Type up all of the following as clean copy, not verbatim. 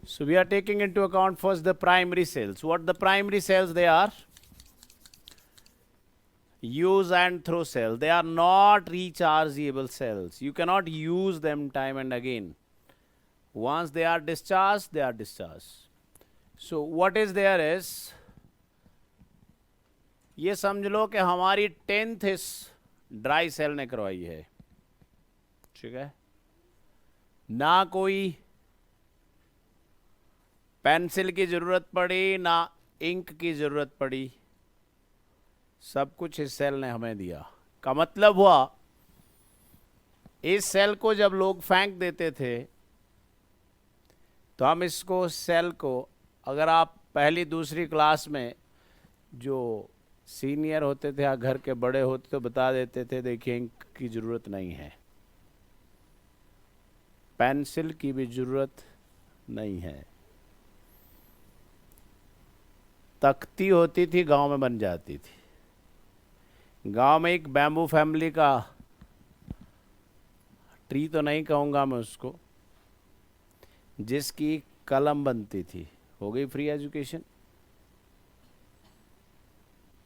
So we are taking into account first the primary cells. What the primary cells they are? Use and throw cells. They are not rechargeable cells. You cannot use them time and again. Once they are discharged, they are discharged. So what is there is, ये समझ लो कि हमारी 10th इस dry cell ने करवाई है, ठीक है। ना कोई पेंसिल की ज़रूरत पड़ी, ना इंक की ज़रूरत पड़ी, सब कुछ इस सेल ने हमें दिया। का मतलब हुआ इस सेल को जब लोग फेंक देते थे तो हम इसको सेल को, अगर आप पहली दूसरी क्लास में जो सीनियर होते थे या घर के बड़े होते तो बता देते थे देखिए इंक की ज़रूरत नहीं है, पेंसिल की भी ज़रूरत नहीं है, तख्ती होती थी गांव में बन जाती थी। गांव में एक बैम्बू फैमिली का ट्री तो नहीं कहूँगा मैं उसको, जिसकी कलम बनती थी, हो गई फ्री एजुकेशन।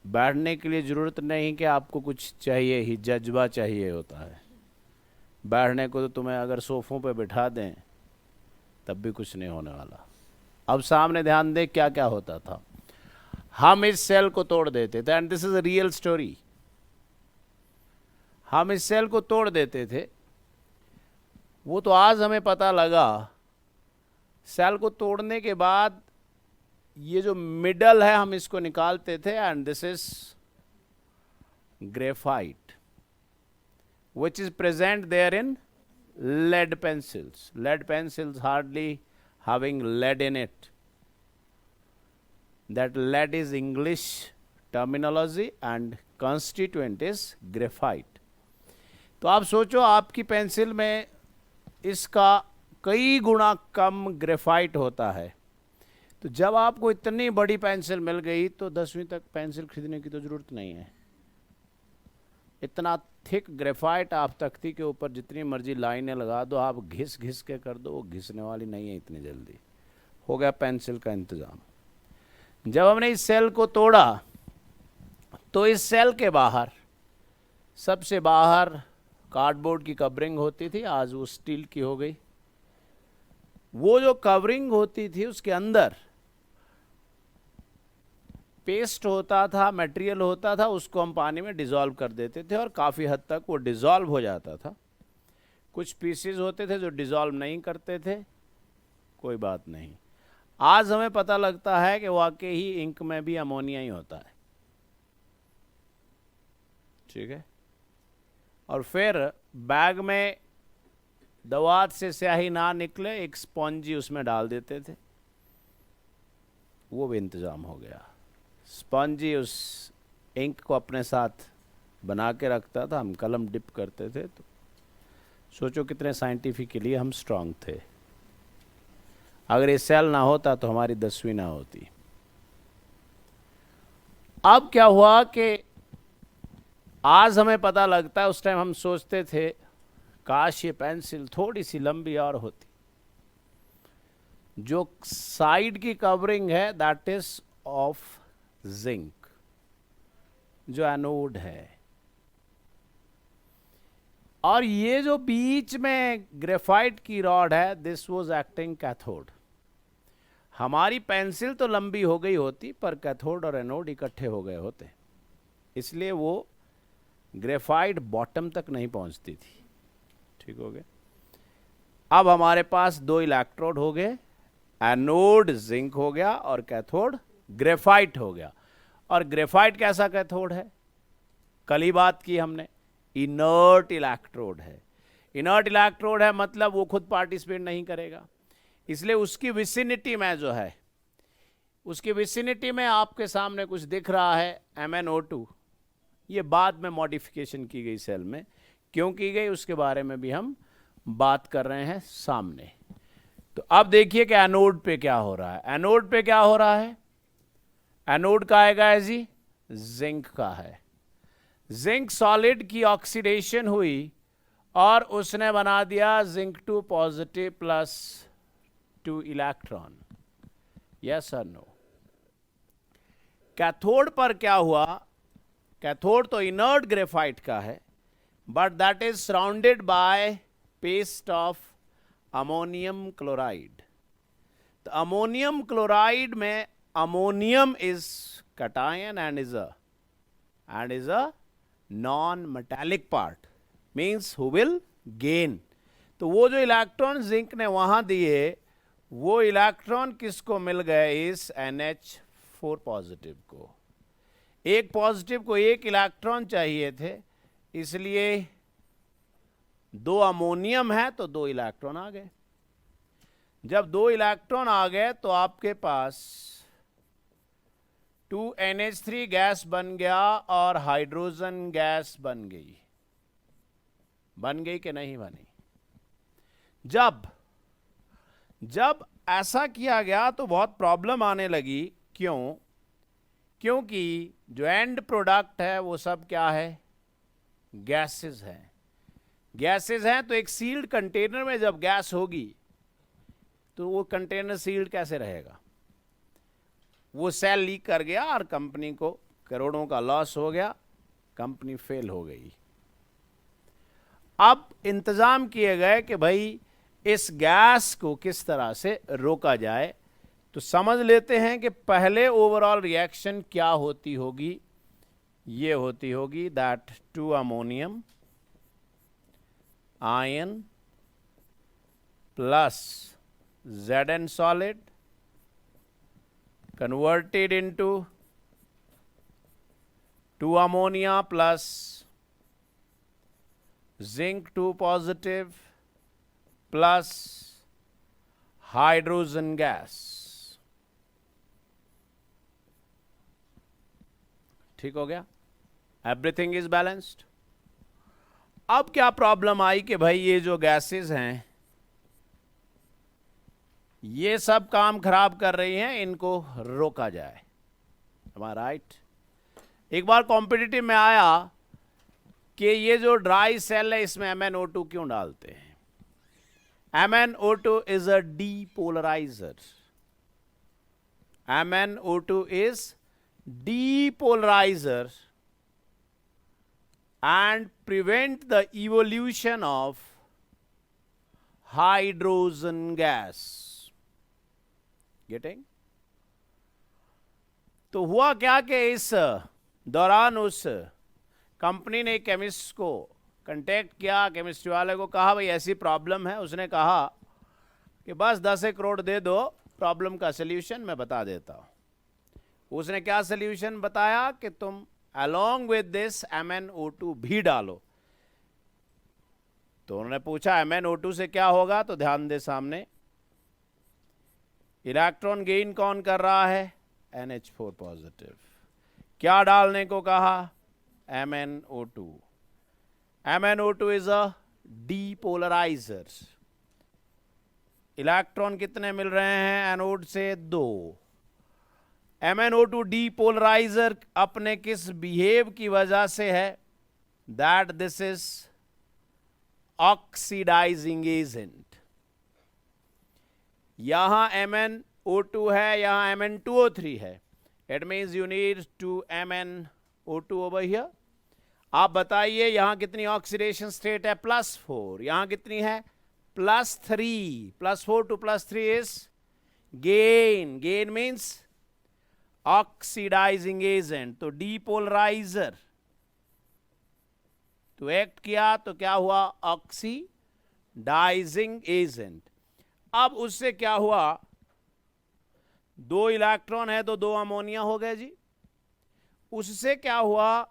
बैठने के लिए ज़रूरत नहीं कि आपको कुछ चाहिए ही, जज्बा चाहिए होता है। बैठने को तो तुम्हें अगर सोफ़ों पे बिठा दें तब भी कुछ नहीं होने वाला। अब सामने ध्यान दे क्या क्या होता था। हम इस सेल को तोड़ देते थे, and this is a real story. हम इस सेल को तोड़ देते थे, वो तो आज हमें पता लगा। सेल को तोड़ने के बाद ये जो मिडल है हम इसको निकालते थे, and this is graphite which is present there in lead pencils. Lead pencils hardly having lead in it. That lead is English terminology and constituent is graphite. तो आप सोचो आपकी पेंसिल में इसका कई गुना कम ग्रेफाइट होता है। तो जब आपको इतनी बड़ी पेंसिल मिल गई तो 10वीं तक पेंसिल खरीदने की तो ज़रूरत नहीं है। इतना थिक ग्रेफाइट आप तख्ती के ऊपर जितनी मर्जी लाइनें लगा दो, आप घिस घिस के कर दो, वो घिसने वाली नहीं है इतनी जल्दी। हो गया पेंसिल का इंतज़ाम। जब हमने इस सेल को तोड़ा तो इस सेल के बाहर, सबसे बाहर कार्डबोर्ड की कवरिंग होती थी, आज वो स्टील की हो गई। वो जो कवरिंग होती थी उसके अंदर पेस्ट होता था, मटेरियल होता था, उसको हम पानी में डिज़ोल्व कर देते थे और काफ़ी हद तक वो डिज़ोल्व हो जाता था। कुछ पीसेस होते थे जो डिज़ोल्व नहीं करते थे, कोई बात नहीं। आज हमें पता लगता है कि वाकई ही इंक में भी अमोनिया ही होता है, ठीक है। और फिर बैग में दवात से स्याही ना निकले, एक स्पॉन्जी उसमें डाल देते थे, वो भी इंतज़ाम हो गया। स्पॉन्जी उस इंक को अपने साथ बना के रखता था, हम कलम डिप करते थे। तो सोचो कितने साइंटिफिकली हम स्ट्रांग थे। अगर ये सेल ना होता तो हमारी 10वीं ना होती। अब क्या हुआ कि आज हमें पता लगता है, उस टाइम हम सोचते थे काश ये पेंसिल थोड़ी सी लंबी और होती। जो साइड की कवरिंग है दैट इज ऑफ जिंक, जो एनोड है, और ये जो बीच में ग्रेफाइट की रॉड है दिस वाज एक्टिंग कैथोड। हमारी पेंसिल तो लंबी हो गई होती पर कैथोड और एनोड इकट्ठे हो गए होते, इसलिए वो ग्रेफाइट बॉटम तक नहीं पहुंचती थी। ठीक हो गया। अब हमारे पास दो इलेक्ट्रोड हो गए, एनोड जिंक हो गया और कैथोड ग्रेफाइट हो गया। और ग्रेफाइट कैसा कैथोड है? कल ही बात की हमने, इनर्ट इलेक्ट्रोड है। इनर्ट इलेक्ट्रोड है मतलब वो खुद पार्टिसिपेट नहीं करेगा, इसलिए उसकी विसिनिटी में जो है, उसकी विसिनिटी में आपके सामने कुछ दिख रहा है MnO2, ये बाद में मॉडिफिकेशन की गई सेल में, क्यों की गई उसके बारे में भी हम बात कर रहे हैं सामने। तो अब देखिए कि एनोड पे क्या हो रहा है। एनोड पे क्या हो रहा है? एनोड का आएगा जी, जिंक का है। जिंक सॉलिड की ऑक्सीडेशन हुई और उसने बना दिया zinc 2 positive plus to electron. Yes or no? Cathode पर क्या हुआ? कैथोड तो इनर्ट ग्रेफाइट का है, but that is surrounded by paste of ammonium chloride. तो अमोनियम क्लोराइड में ammonium is cation and is a non metallic part, means who will gain. तो वो जो इलेक्ट्रॉन जिंक ने वहां दिए, वो इलेक्ट्रॉन किसको मिल गए? इस NH4 पॉजिटिव को. एक पॉजिटिव को एक इलेक्ट्रॉन चाहिए थे, इसलिए दो अमोनियम है तो दो इलेक्ट्रॉन आ गए. जब दो इलेक्ट्रॉन आ गए तो आपके पास 2NH3 गैस बन गया और हाइड्रोजन गैस बन गई. बन गई कि नहीं बनी? जब ऐसा किया गया तो बहुत प्रॉब्लम आने लगी. क्यों? क्योंकि जो एंड प्रोडक्ट है वो सब क्या है? गैसेस हैं. गैसेस हैं तो एक सील्ड कंटेनर में जब गैस होगी तो वो कंटेनर सील्ड कैसे रहेगा? वो सेल लीक कर गया और कंपनी को करोड़ों का लॉस हो गया, कंपनी फेल हो गई. अब इंतजाम किए गए कि भाई इस गैस को किस तरह से रोका जाए. तो समझ लेते हैं कि पहले ओवरऑल रिएक्शन क्या होती होगी. ये होती होगी that 2 ammonium ion plus Zn solid converted into 2 ammonia plus zinc 2 positive plus hydrogen gas. ठीक हो गया? Everything is balanced. अब क्या प्रॉब्लम आई कि भाई ये जो गैसेस हैं ये सब काम खराब कर रही हैं, इनको रोका जाए. Am I right? एक बार कॉम्पिटिटिव में आया कि ये जो ड्राई सेल है इसमें MnO2 क्यों डालते हैं? MnO2 is a depolarizer. MnO2 is depolarizer and prevent the evolution of hydrogen gas. Getting? तो हुआ क्या कि इस दौरान उस कंपनी ने केमिस्ट को कांटेक्ट किया, केमिस्ट्री वाले को कहा भाई ऐसी प्रॉब्लम है. उसने कहा कि बस 10 करोड़ दे दो, प्रॉब्लम का सल्यूशन मैं बता देता हूं. उसने क्या सल्यूशन बताया कि तुम along with this MnO2 भी डालो. तो उन्होंने पूछा MnO2 से क्या होगा? तो ध्यान दे सामने इलेक्ट्रॉन गेन कौन कर रहा है? NH4 positive. क्या डालने को कहा? MnO2. MnO2 is a डीपोलराइजर. Electron कितने मिल रहे हैं एनोड से? 2. MnO2 डीपोलराइजर अपने किस बिहेव की वजह से है? That this is oxidising agent. यहां MnO2 है, यहां Mn2O3 है. It means you need 2 MnO2 over here. आप बताइए यहां कितनी ऑक्सीडेशन स्टेट है? +4. यहां कितनी है? +3. +4 to +3 is gain. Gain means oxidising agent. तो डीपोलराइजर तो एक्ट किया तो क्या हुआ? Oxidising agent. अब उससे क्या हुआ? 2 इलेक्ट्रॉन है तो 2 अमोनिया हो गए जी. उससे क्या हुआ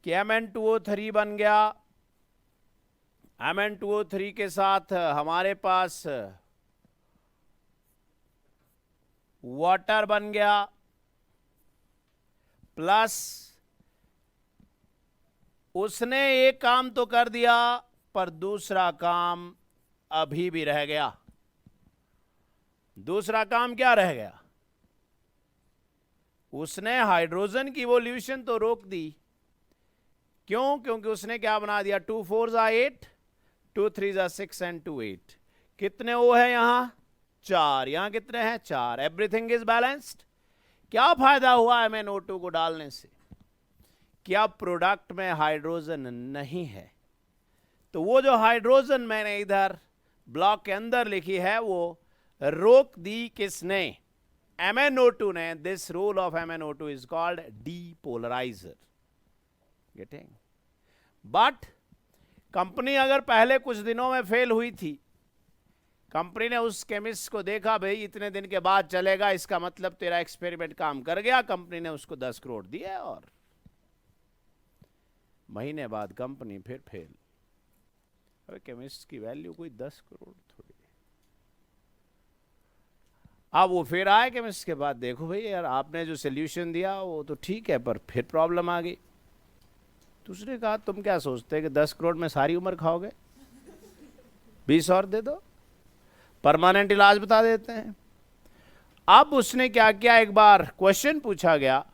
कि Mn2O3 बन गया. Mn2O3 के साथ हमारे पास वाटर बन गया, प्लस उसने एक काम तो कर दिया पर दूसरा काम अभी भी रह गया. दूसरा काम क्या रह गया? उसने हाइड्रोजन की इवोल्यूशन तो रोक दी. क्यों? क्योंकि उसने क्या बना दिया? 2 4s are 8, 2 3s are 6 and 2 8. कितने O है यहां? 4, यहां कितने हैं 4, एवरीथिंग इज बैलेंस्ड। क्या फायदा हुआ MnO2 को डालने से? क्या प्रोडक्ट में हाइड्रोजन नहीं है, तो वो जो हाइड्रोजन मैंने इधर ब्लॉक के अंदर लिखी है वो रोक दी किसने? MnO2 ने। This role of MnO2 is called depolariser. Getting? But company अगर पहले कुछ दिनों में फेल हुई थी, कंपनी ने उस केमिस्ट को देखा, भाई इतने दिन के बाद चलेगा, इसका मतलब तेरा एक्सपेरिमेंट काम कर गया, कंपनी ने उसको 10 करोड़ दिए, और महीने बाद कंपनी फिर फेल। अरे केमिस्ट की वैल्यू कोई 10 करोड़ थोड़ी। अब वो फिर आए केमिस्ट के बाद, देखो भाई यार आपने जो सोल्यूशन दिया वो तो ठीक है, पर फिर प्रॉब्लम आ गई। दूसरे कहा तुम क्या सोचते हैं कि 10 करोड़ में सारी उम्र खाओगे? 20 और दे दो, परमानेंट इलाज बता देते हैं। अब उसने क्या किया, एक बार क्वेश्चन पूछा गया,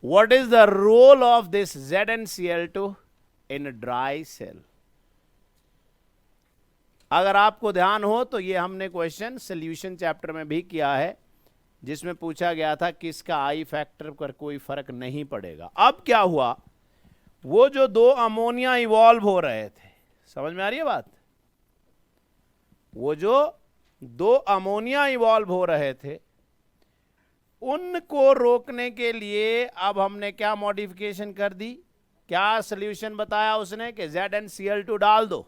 what is the role of this ZnCl2 in dry cell? अगर आपको ध्यान हो तो ये हमने क्वेश्चन सोल्यूशन चैप्टर में भी किया है, जिसमें पूछा गया था कि इसका आई फैक्टर पर कोई फर्क नहीं पड़ेगा। अब क्या हुआ, वो जो 2 अमोनिया इवॉल्व हो रहे थे, समझ में आ रही है बात? वो जो 2 अमोनिया इवॉल्व हो रहे थे, उनको रोकने के लिए अब हमने क्या मॉडिफिकेशन कर दी? क्या सोल्यूशन बताया उसने कि ZnCl2 डाल दो।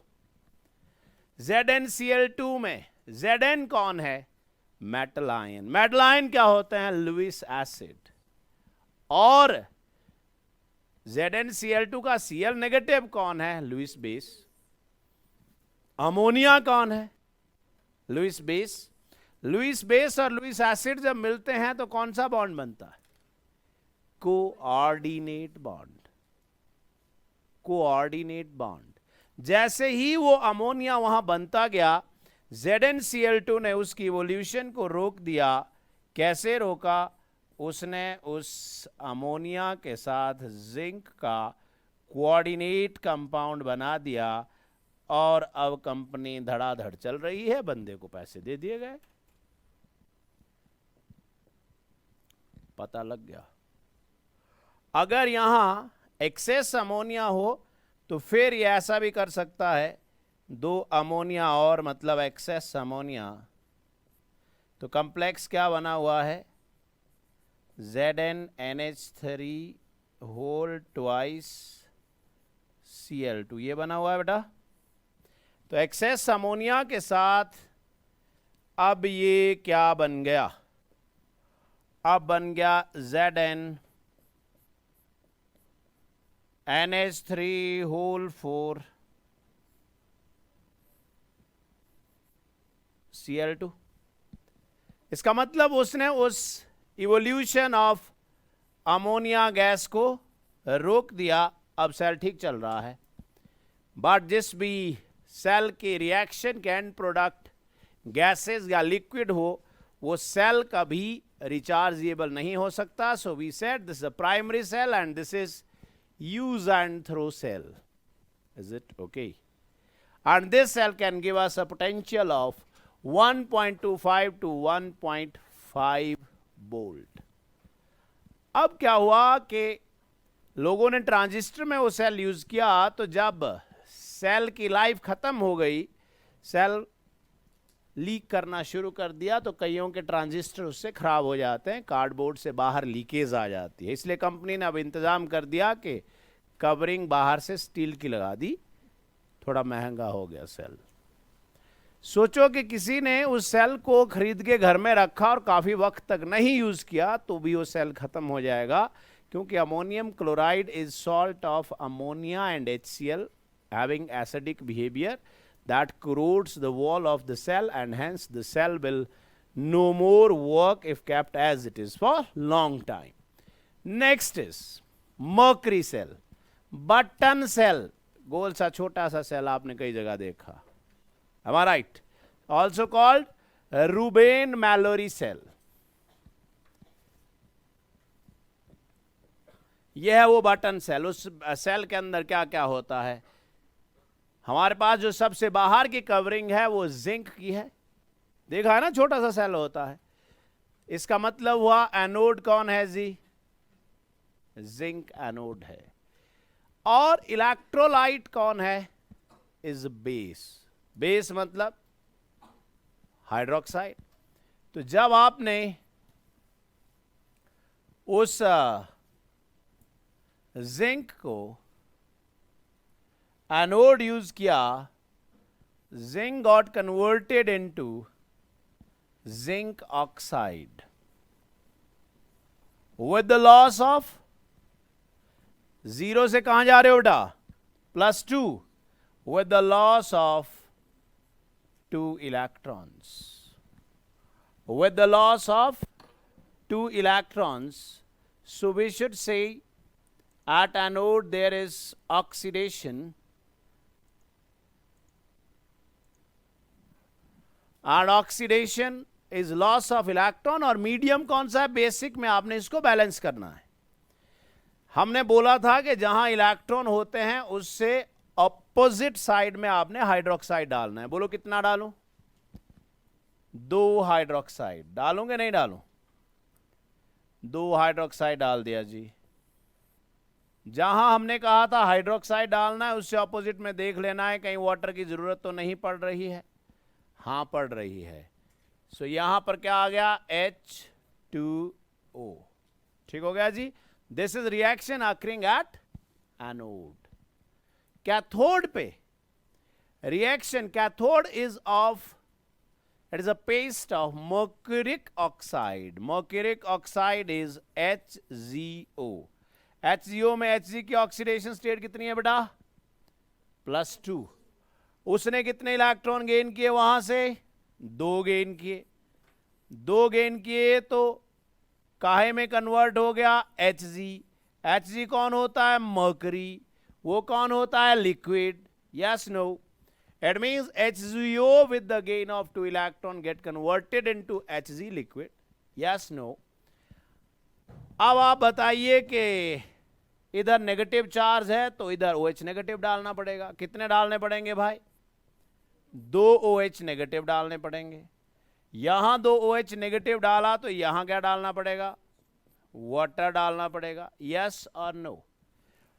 ZnCl2 में Zn कौन है? Metal ion. मेटल आयन क्या होते हैं? Lewis acid. और ZnCl2 का Cl नेगेटिव कौन है? Lewis base. अमोनिया कौन है? Lewis base. लुईस बेस और लुईस एसिड जब मिलते हैं तो कौन सा बॉन्ड बनता है? Coordinate bond. Coordinate bond. जैसे ही वो अमोनिया वहां बनता गया, ZnCl2 ने उसकी इवोल्यूशन को रोक दिया। कैसे रोका? उसने उस अमोनिया के साथ जिंक का कोऑर्डिनेट कंपाउंड बना दिया, और अब कंपनी धड़ाधड़ चल रही है, बंदे को पैसे दे दिए गए, पता लग गया। अगर यहां एक्सेस अमोनिया हो तो फिर ये ऐसा भी कर सकता है, 2 अमोनिया और मतलब एक्सेस अमोनिया, तो कॉम्प्लेक्स क्या बना हुआ है? ZnNH3 होल ट्वाइस Cl2, ये बना हुआ है बेटा। तो एक्सेस अमोनिया के साथ अब ये क्या बन गया? अब बन गया ZnNH3 होल 4 Cl2। इसका मतलब उसने उस इवोल्यूशन ऑफ अमोनिया गैस को रोक दिया। अब सेल ठीक चल रहा है, बट जिस भी सेल के रिएक्शन के एंड प्रोडक्ट गैसेस या लिक्विड हो, वो सेल कभी रिचार्जेबल नहीं हो सकता। So we said this is a primary cell and this is use and throw cell. Is it okay? And this cell can give us a potential of 1.25 to 1.5 volt. अब क्या हुआ कि लोगों ने ट्रांजिस्टर में वो सेल यूज किया, तो जब सेल की लाइफ खत्म हो गई, सेल लीक करना शुरू कर दिया, तो कईयों के ट्रांजिस्टर उससे खराब हो जाते हैं, कार्डबोर्ड से बाहर लीकेज आ जाती है। इसलिए कंपनी ने अब इंतजाम कर दिया कि कवरिंग बाहर से स्टील की लगा दी, थोड़ा महंगा हो गया सेल। सोचो कि किसी ने उस सेल को खरीद के घर में रखा और काफी वक्त तक नहीं यूज किया, तो भी वो सेल खत्म हो जाएगा, क्योंकि ammonium chloride is salt of ammonia and HCl having acidic behaviour that corrodes the wall of the cell, and hence the cell will no more work if kept as it is for long time. Next is mercury cell, button cell, गोल सा छोटा सा cell आपने कई जगह देखा, am I right? Also called Rubin-Mallory cell. यह है वो बटन सेल। उस सेल के अंदर क्या क्या होता है? हमारे पास जो सबसे बाहर की कवरिंग है वो जिंक की है, देखा है ना, छोटा सा सेल होता है। इसका मतलब हुआ एनोड कौन है जी? जिंक एनोड है। और इलेक्ट्रोलाइट कौन है? Is base. बेस मतलब हाइड्रोक्साइड। तो जब आपने उस जिंक को एनोड यूज किया, zinc got converted into zinc oxide with the loss of, zero से कहां जा रहे हो बेटा? +2, with the loss of 2 electrons. With the loss of 2 electrons, so we should say at anode there is oxidation, and oxidation is loss of electron। और medium कौन सा है? बेसिक में आपने इसको बैलेंस करना है। हमने बोला था कि जहां इलेक्ट्रॉन होते हैं उससे ऑपोजिट साइड में आपने हाइड्रोक्साइड डालना है। बोलो कितना डालूं? 2 हाइड्रोक्साइड डालूंगे, नहीं डालूं? 2 हाइड्रोक्साइड डाल दिया जी। जहां हमने कहा था हाइड्रोक्साइड डालना है उससे ऑपोजिट में देख लेना है कहीं वाटर की जरूरत तो नहीं पड़ रही है। हां पड़ रही है। सो यहां पर क्या आ गया? H2O। ठीक हो गया जी। This is reaction occurring at anode. Cathode पे reaction, cathode is of, it is a paste of mercuric oxide. Mercuric oxide is HgO। HgO में Hg की ऑक्सीडेशन स्टेट कितनी है बेटा? +2। उसने कितने इलेक्ट्रॉन गेन किए वहां से? 2 गेन किए। 2 गेन किए तो काहे में कन्वर्ट हो गया? Hg। Hg कौन होता है? मर्करी। वो कौन होता है? Liquid. Yes no? It means HgO with the gain of 2 electron get converted into Hg liquid। Yes no? अब आप बताइए कि इधर नेगेटिव चार्ज है तो इधर OH नेगेटिव डालना पड़ेगा। कितने डालने पड़ेंगे भाई? 2 OH नेगेटिव डालने पड़ेंगे। यहां 2 OH नेगेटिव डाला तो यहां क्या डालना पड़ेगा? वाटर डालना पड़ेगा। यस और नो?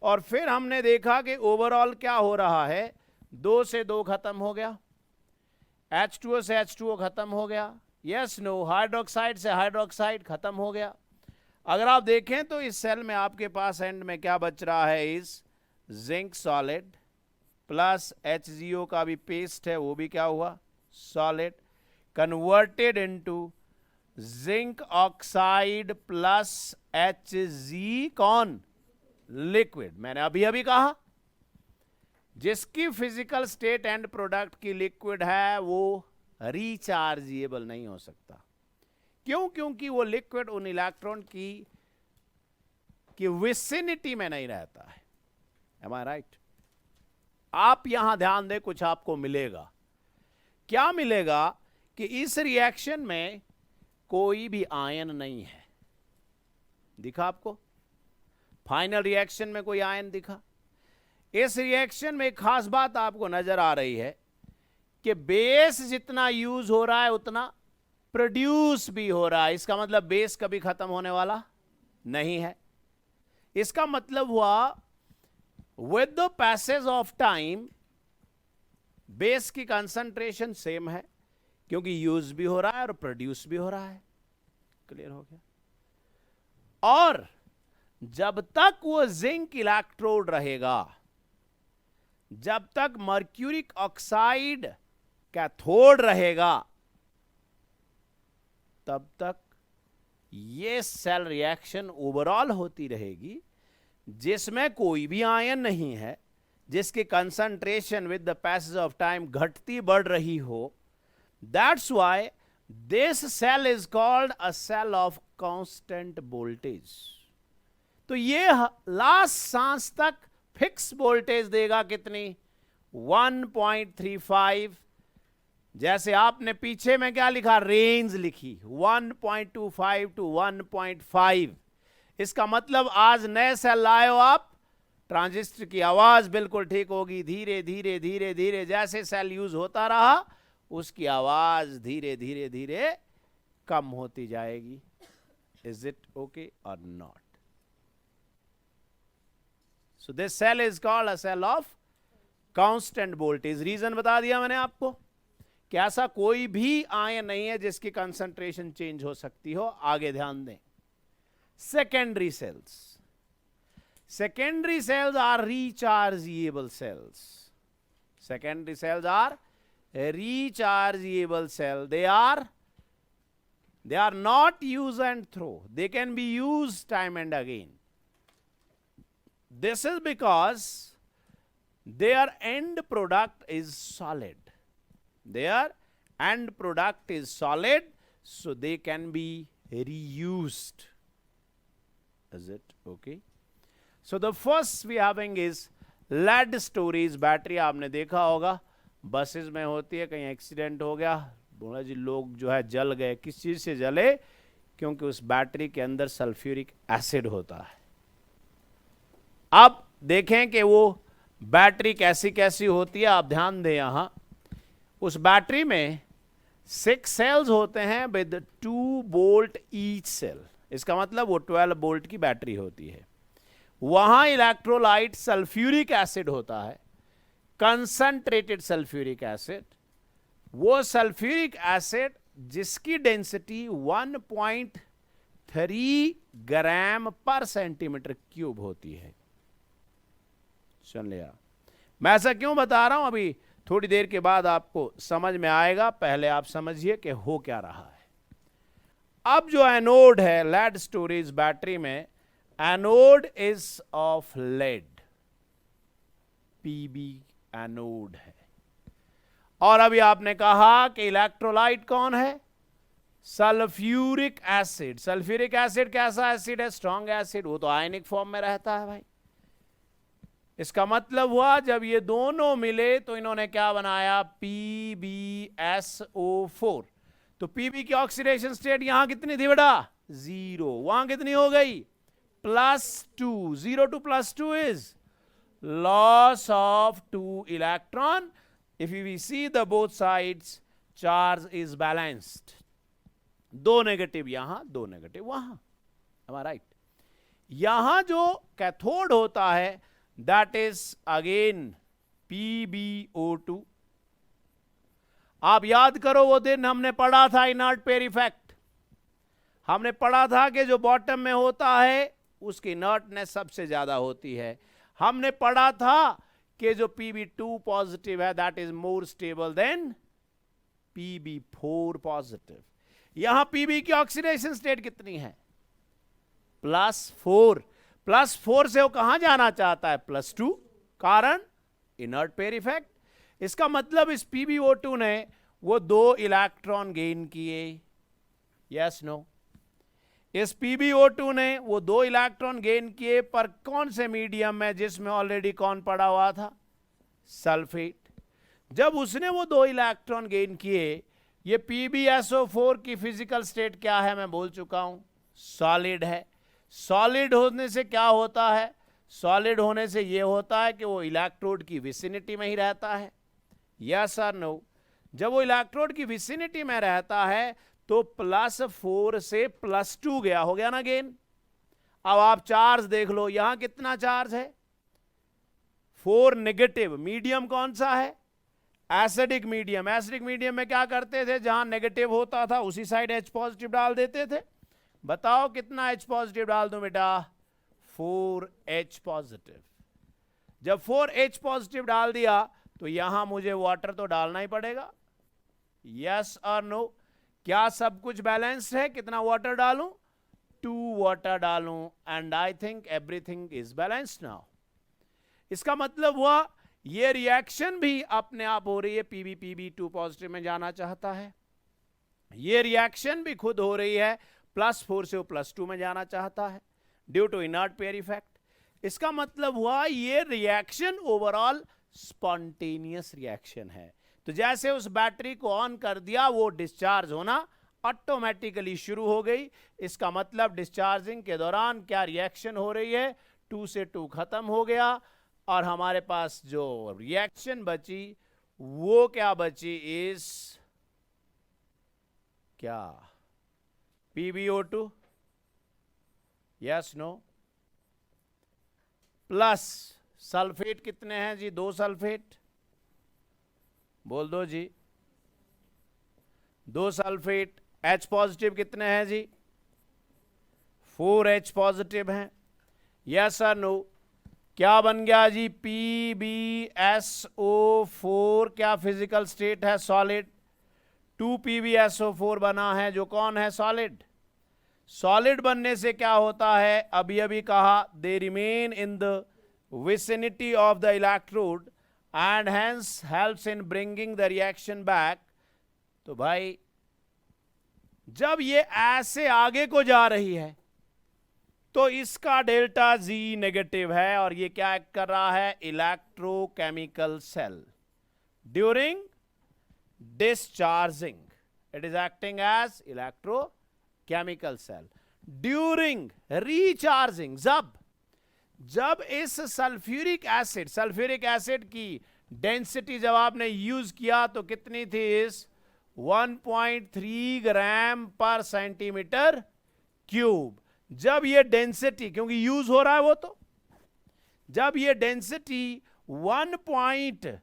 और फिर हमने देखा कि ओवरऑल क्या हो रहा है, 2 से 2 खत्म हो गया, H2O से H2O खत्म हो गया। Yes no? हाइड्रोक्साइड से हाइड्रोक्साइड खत्म हो गया। अगर आप देखें तो इस सेल में आपके पास एंड में क्या बच रहा है? इस जिंक सॉलिड प्लस HgO का भी पेस्ट है, वो भी क्या हुआ? Solid, converted into zinc oxide plus Hg कौन? लिक्विड। मैंने अभी अभी कहा जिसकी फिजिकल स्टेट एंड प्रोडक्ट की लिक्विड है वो रिचार्जेबल नहीं हो सकता। क्यों? क्योंकि वो लिक्विड उन इलेक्ट्रॉन की विसिनिटी में नहीं रहता है। Am I right? आप यहां ध्यान दें, कुछ आपको मिलेगा। क्या मिलेगा? कि इस रिएक्शन में कोई भी आयन नहीं है। दिखा आपको? फाइनल रिएक्शन में कोई आयन दिखा? इस रिएक्शन में एक खास बात आपको नजर आ रही है कि बेस जितना यूज हो रहा है उतना प्रोड्यूस भी हो रहा है। इसका मतलब बेस कभी खत्म होने वाला नहीं है। इसका मतलब हुआ with the passage of time base की कंसंट्रेशन सेम है, क्योंकि यूज भी हो रहा है और प्रोड्यूस भी हो रहा है। क्लियर हो गया? और जब तक वो जिंक इलेक्ट्रोड रहेगा, जब तक मर्क्यूरिक ऑक्साइड कैथोड रहेगा, तब तक ये सेल रिएक्शन ओवरऑल होती रहेगी जिसमें कोई भी आयन नहीं है, जिसकी concentration with the passage of time घटती बढ़ रही हो। That's why this cell is called a cell of constant voltage. तो ये लास्ट सांस तक फिक्स वोल्टेज देगा। कितनी? 1.35। जैसे आपने पीछे में क्या लिखा? रेंज लिखी 1.25 to 1.5। इसका मतलब आज नए सेल लाए हो आप, ट्रांजिस्टर की आवाज बिल्कुल ठीक होगी। धीरे धीरे धीरे धीरे जैसे सेल यूज होता रहा उसकी आवाज धीरे धीरे धीरे कम होती जाएगी. Is it okay or not? So this cell is called a cell of constant voltage. Reason बता दिया मैंने आपको कि ऐसा कोई भी आयन नहीं है जिसकी कंसंट्रेशन चेंज हो सकती हो. आगे ध्यान दें. Secondary cells. Secondary cells are rechargeable cells. Secondary cells are rechargeable cells. They are not use and throw. They can be used time and again. This is because their end product is solid. Their end product is solid, so they can be reused. Is it okay? So the first we having is lead storage battery. आपने देखा होगा buses में होती है. कहीं accident हो गया, बोला जी लोग जो है जल गए. किस चीज से जले? क्योंकि उस बैटरी के अंदर सल्फ्यूरिक एसिड होता है. अब देखें कि वो बैटरी कैसी कैसी होती है. आप ध्यान दें, यहां उस बैटरी में 6 सेल्स होते हैं विद 2 वोल्ट ईच सेल. इसका मतलब वो 12 वोल्ट की बैटरी होती है. वहां इलेक्ट्रोलाइट सल्फ्यूरिक एसिड होता है, कंसंट्रेटेड सल्फ्यूरिक एसिड. वो सल्फ्यूरिक एसिड जिसकी डेंसिटी 1.3 ग्राम पर सेंटीमीटर क्यूब होती है. सुन लिया? मैं ऐसा क्यों बता रहा हूं, अभी थोड़ी देर के बाद आपको समझ में आएगा. पहले आप समझिए कि हो क्या रहा है. अब जो एनोड है लेड स्टोरेज बैटरी में, anode is of lead, PB anode है. और अभी आपने कहा कि इलेक्ट्रोलाइट कौन है? Sulphuric acid. सल्फ्यूरिक एसिड कैसा एसिड है? Strong acid. वो तो आयनिक फॉर्म में रहता है भाई. इसका मतलब हुआ जब ये दोनों मिले तो इन्होंने क्या बनाया? PbSO4. तो Pb की ऑक्सीडेशन स्टेट यहां कितनी थी बेटा? 0. वहां कितनी हो गई? +2. 0 to +2 is loss of 2 electron. If we see the both sides, charge is balanced. 2 negative यहां, 2 नेगेटिव वहां. Am I right? यहां जो कैथोड होता है that is again PbO2. आप याद करो वो दिन हमने पढ़ा था इनर्ट पेयर इफेक्ट. हमने पढ़ा था कि जो बॉटम में होता है उसकी इनर्टनेस सबसे ज्यादा होती है. हमने पढ़ा था कि जो Pb2 पॉजिटिव है that is more stable then Pb4 positive. यहां Pb की ऑक्सीडेशन स्टेट कितनी है? +4. +4 से वो कहां जाना चाहता है? +2. कारण इनर्ट पेयर इफेक्ट. इसका मतलब इस PbO2 ने वो 2 इलेक्ट्रॉन गेन किए. Yes no? इस PbO2 ने वो 2 इलेक्ट्रॉन गेन किए, पर कौन से मीडियम में जिसमें ऑलरेडी कौन पड़ा हुआ था? सल्फेट. जब उसने वो 2 इलेक्ट्रॉन गेन किए, ये PbSO4 की फिजिकल स्टेट क्या है? मैं बोल चुका हूं, सॉलिड है. सॉलिड होने से क्या होता है? सॉलिड होने से ये होता है कि वो इलेक्ट्रोड की विसिनिटी में ही रहता है. यस और नो? जब वो इलेक्ट्रोड की विसिनिटी में रहता है तो +4 से +2 गया, हो गया ना गेन. अब आप चार्ज देख लो, यहां कितना चार्ज है? 4 नेगेटिव. मीडियम कौन सा है? Acidic medium. एसिडिक मीडियम में क्या करते थे? जहां नेगेटिव होता था उसी साइड H पॉजिटिव डाल देते थे. बताओ कितना H पॉजिटिव डाल दूं बेटा? 4H positive. जब 4H पॉजिटिव डाल दिया तो यहां मुझे वाटर तो डालना ही पड़ेगा. यस और नो? क्या सब कुछ बैलेंस्ड है? कितना वाटर डालूं? 2 वाटर डालूं. And I think everything is balanced now. इसका मतलब हुआ ये रिएक्शन भी अपने आप हो रही है. Pb2 पॉजिटिव में जाना चाहता है. ये रिएक्शन भी खुद हो रही है, +4 से वो +2 में जाना चाहता है due to inert pair effect. इसका मतलब हुआ ये रिएक्शन ओवरऑल स्पॉन्टेनियस रिएक्शन है. तो जैसे उस बैटरी को ऑन कर दिया, वो डिस्चार्ज होना ऑटोमेटिकली शुरू हो गई. इसका मतलब डिस्चार्जिंग के दौरान क्या रिएक्शन हो रही है? 2 से 2 खत्म हो गया और हमारे पास जो रिएक्शन बची वो क्या बची? इज क्या PbO2, yes no, plus sulphate कितने हैं जी? 2 सल्फेट, बोल दो जी, 2 सल्फेट। H पॉजिटिव कितने हैं जी? 4 H पॉजिटिव हैं, यस और नो। क्या बन गया जी? PbSO4 क्या फिजिकल स्टेट है? सॉलिड। 2 PbSO4 बना है, जो कौन है? सॉलिड। सॉलिड बनने से क्या होता है? अभी अभी कहा, they remain in the vicinity of the electrode and hence helps in bringing the reaction back. तो भाई जब ये ऐसे आगे को जा रही है तो इसका डेल्टा जी नेगेटिव है, और ये क्या एक्ट कर रहा है? Electrochemical cell. During discharging it is acting as electrochemical cell. During recharging, जब इस सल्फ्यूरिक एसिड की डेंसिटी जब आपने यूज किया तो कितनी थी? इस 1.3 ग्राम पर सेंटीमीटर क्यूब। जब ये डेंसिटी, क्योंकि यूज हो रहा है वो, तो जब ये डेंसिटी 1.20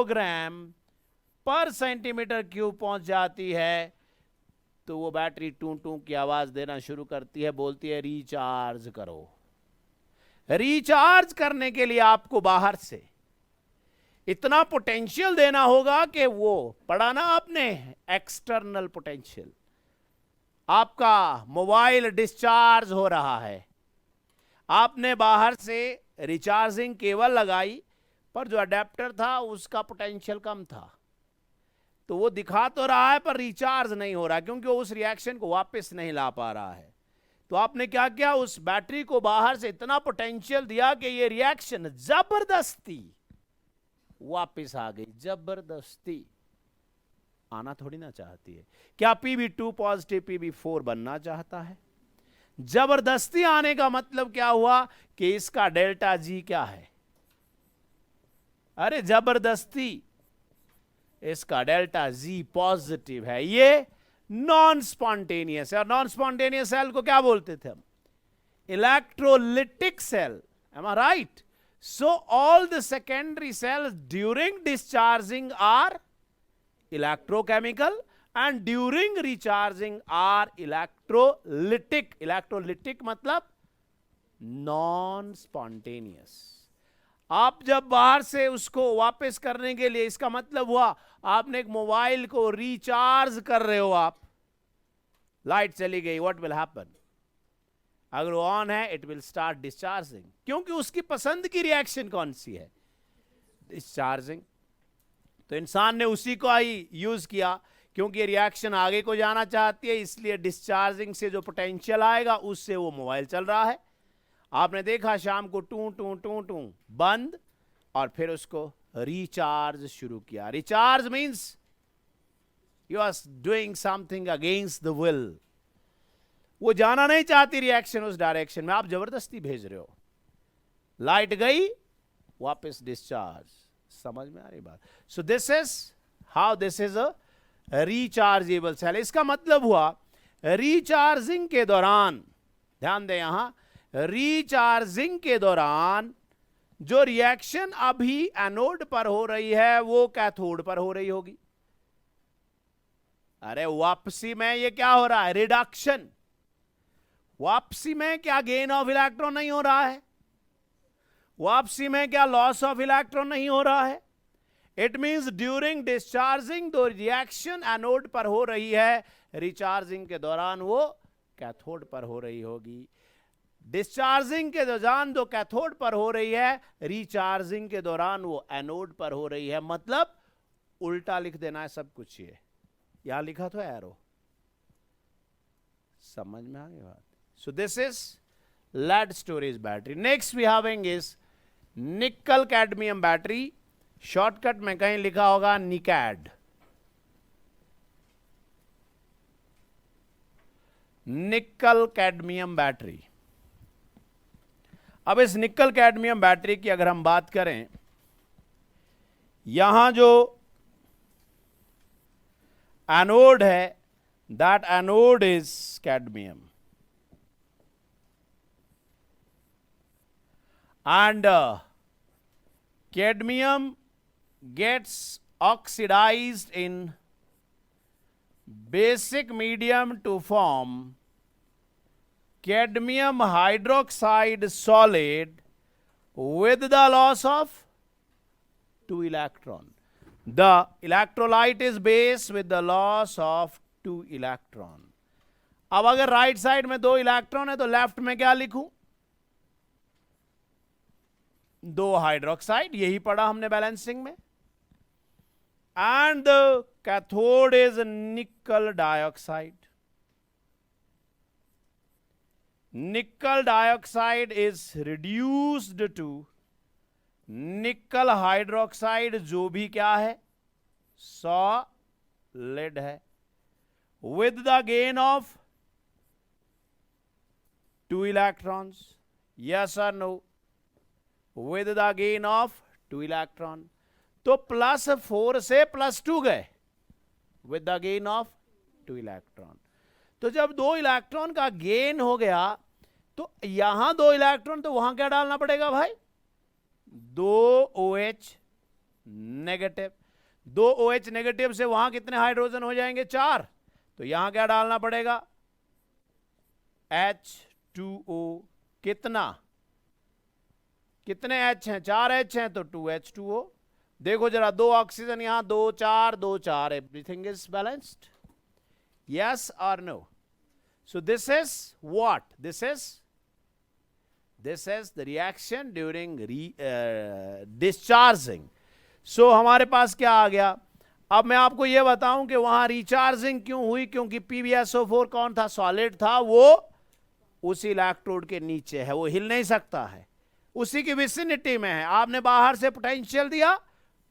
ग्राम पर सेंटीमीटर क्यूब पहुंच जाती है तो वो बैटरी टू टू की आवाज देना शुरू करती है, बोलती है रिचार्ज करो। रिचार्ज करने के लिए आपको बाहर से इतना पोटेंशियल देना होगा कि वो पढ़ा ना आपने, एक्सटर्नल पोटेंशियल। आपका मोबाइल डिस्चार्ज हो रहा है, आपने बाहर से रिचार्जिंग केबल लगाई, पर जो अडेप्टर था उसका पोटेंशियल कम था, तो वो दिखा तो रहा है पर रिचार्ज नहीं हो रहा, क्योंकि वो उस रिएक्शन को वापस नहीं ला पा रहा है। तो आपने क्या किया? उस बैटरी को बाहर से इतना पोटेंशियल दिया कि ये रिएक्शन जबरदस्ती वापस आ गई। जबरदस्ती आना थोड़ी ना चाहती है। क्या Pb2 पॉजिटिव Pb4 बनना चाहता है? जबरदस्ती आने का मतलब क्या हुआ कि इसका डेल्टा जी क्या है? अरे जबरदस्ती इसका डेल्टा जी पॉजिटिव है। ये नॉन स्पॉन्टेनियस है, और नॉन स्पॉन्टेनियस सेल को क्या बोलते थे हम? Electrolytic cell. Am I right? So all the secondary cells during discharging are electrochemical and during recharging are electrolytic. electrolytic मतलब non spontaneous। आप जब बाहर से उसको वापस करने के लिए, इसका मतलब हुआ आपने एक मोबाइल को रिचार्ज कर रहे हो, आप लाइट चली गई, व्हाट विल हैपन? अगर वो ऑन है इट विल स्टार्ट डिस्चार्जिंग, क्योंकि उसकी पसंद की रिएक्शन कौन सी है? डिस्चार्जिंग। तो इंसान ने उसी को ही यूज किया, क्योंकि रिएक्शन आगे को जाना चाहती है, इसलिए डिस्चार्जिंग से जो पोटेंशियल आएगा उससे वो मोबाइल चल रहा है। आपने देखा शाम को टू टू टू टू बंद, और फिर उसको रिचार्ज शुरू किया। Recharge means you are doing something against the will. वो जाना नहीं चाहती रिएक्शन उस डायरेक्शन में, आप जबरदस्ती भेज रहे हो। लाइट गई, वापस डिस्चार्ज। समझ में आ रही बात? So this is how this is a rechargeable cell. इसका मतलब हुआ रिचार्जिंग के दौरान, ध्यान दें यहां, रिचार्जिंग के दौरान जो रिएक्शन अभी एनोड पर हो रही है वो कैथोड पर हो रही होगी। अरे वापसी में ये क्या हो रहा है? रिडक्शन। वापसी में क्या गेन ऑफ इलेक्ट्रॉन नहीं हो रहा है? वापसी में क्या लॉस ऑफ इलेक्ट्रॉन नहीं हो रहा है? इट मींस ड्यूरिंग डिस्चार्जिंग दो रिएक्शन एनोड पर हो रही है, रिचार्जिंग के दौरान वो कैथोड पर हो रही होगी। डिस्चार्जिंग के दौरान जो कैथोड पर हो रही है, रिचार्जिंग के दौरान वो एनोड पर हो रही है। मतलब उल्टा लिख देना है सब कुछ। ये यहां लिखा तो एरो, समझ में आ गई बात? So this is lead storage battery. Next we having is nickel cadmium battery. Shortcut में कहीं लिखा होगा निकैड। निकल कैडमियम बैटरी। अब इस निकल कैडमियम बैटरी की अगर हम बात करें, यहां जो एनोड है, that anode is cadmium, and cadmium gets oxidized in basic medium to form cadmium hydroxide solid with the loss of 2 electron. The electrolyte is base with the loss of 2 electron. अब अगर right side में 2 electron है तो left में क्या लिखूं? 2 hydroxide, यही पढ़ा हमने बैलेंसिंग में. एंड द कैथोड इज निकल डाइऑक्साइड. निकल डाइऑक्साइड इज रिड्यूस्ड टू निकल हाइड्रोक्साइड, जो भी क्या है? सॉलिड है, with the gain of 2 electrons. Yes और no? with the gain of 2 electron. तो +4 से +2 गए with the gain of 2 electron. तो जब 2 इलेक्ट्रॉन का गेन हो गया तो यहां 2 इलेक्ट्रॉन, तो वहां क्या डालना पड़ेगा भाई? 2 OH नेगेटिव. 2 OH नेगेटिव से वहां कितने हाइड्रोजन हो जाएंगे? 4. तो यहां क्या डालना पड़ेगा? H2O. कितने H हैं? 4 H हैं, तो 2H2O. देखो जरा, 2 ऑक्सीजन यहां, 2 4 2 4, एवरीथिंग इज बैलेंस्ड. यस और no? So this is what? This is the reaction during discharging. So हमारे पास क्या आ गया? अब मैं आपको यह बताऊं कि वहां रिचार्जिंग क्यों हुई? क्योंकि PbSO4 कौन था? सॉलिड था. वो उसी इलेक्ट्रोड के नीचे है, वो हिल नहीं सकता है, उसी की विसिनिटी में है. आपने बाहर से पोटेंशियल दिया,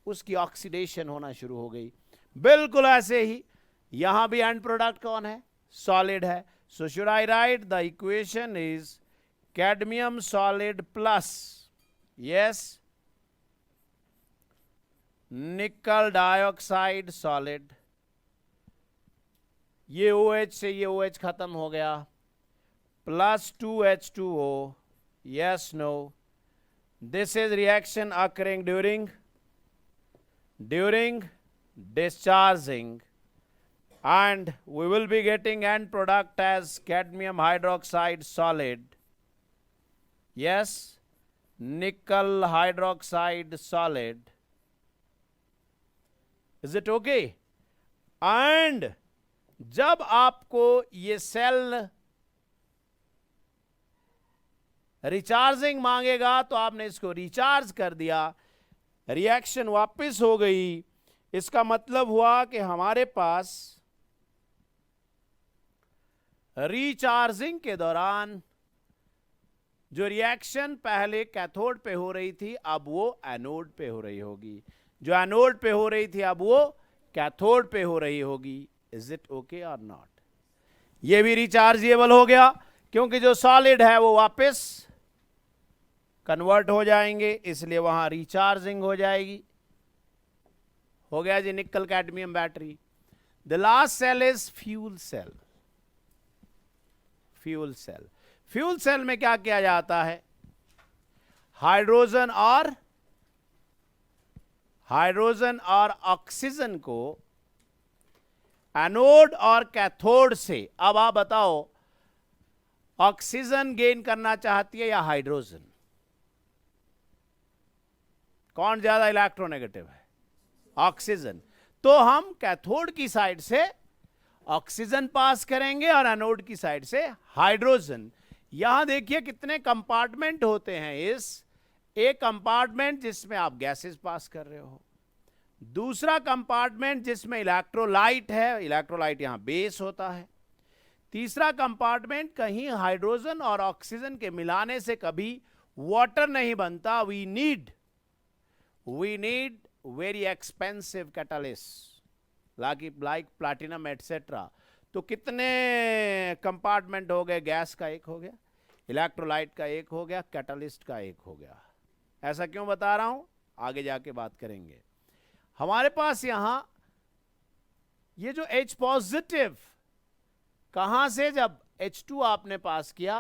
उसकी ऑक्सीडेशन होना शुरू हो गई. बिल्कुल ऐसे ही यहां भी एंड प्रोडक्ट कौन है? सॉलिड है. So should I right the equation is cadmium solid plus, yes, निकल डाइऑक्साइड सॉलिड. ये OH से ये OH खत्म हो गया, plus 2H2O. yes, no? This is reaction occurring during discharging, and we will be getting end product as cadmium hydroxide solid. Yes, nickel hydroxide solid. Is it okay? And जब आपको ये cell recharging मांगेगा तो आपने इसको recharge कर दिया, reaction वापस हो गई. इसका मतलब हुआ कि हमारे पास रिचार्जिंग के दौरान जो रिएक्शन पहले कैथोड पे हो रही थी, अब वो एनोड पे हो रही होगी. जो एनोड पे हो रही थी, अब वो कैथोड पे हो रही होगी. इज इट ओके और नॉट? ये भी रिचार्जेबल हो गया, क्योंकि जो सॉलिड है वो वापस कन्वर्ट हो जाएंगे, इसलिए वहां रिचार्जिंग हो जाएगी. हो गया जी nickel cadmium battery. The last cell is fuel cell. Fuel cell. Fuel cell में क्या किया जाता है? हाइड्रोजन और ऑक्सीजन को एनोड और कैथोड से, अब आप बताओ, ऑक्सीजन गेन करना चाहती है या हाइड्रोजन? कौन ज्यादा इलेक्ट्रोनेगेटिव है? ऑक्सीजन. तो हम कैथोड की साइड से ऑक्सीजन पास करेंगे और एनोड की साइड से हाइड्रोजन. यहां देखिए कितने कंपार्टमेंट होते हैं. एक कंपार्टमेंट जिसमें आप गैसेस पास कर रहे हो, दूसरा कंपार्टमेंट जिसमें इलेक्ट्रोलाइट है, इलेक्ट्रोलाइट यहां बेस होता है, तीसरा कंपार्टमेंट कहीं हाइड्रोजन और ऑक्सीजन के मिलाने से कभी वाटर नहीं बनता. We need very expensive catalyst like platinum et cetera. तो कितने कंपार्टमेंट हो गए? गैस का एक हो गया, इलेक्ट्रोलाइट का एक हो गया, कैटलिस्ट का एक हो गया. ऐसा क्यों बता रहा हूं? आगे जाके बात करेंगे. हमारे पास यहां ये जो H पॉजिटिव कहां से, जब H2 आपने पास किया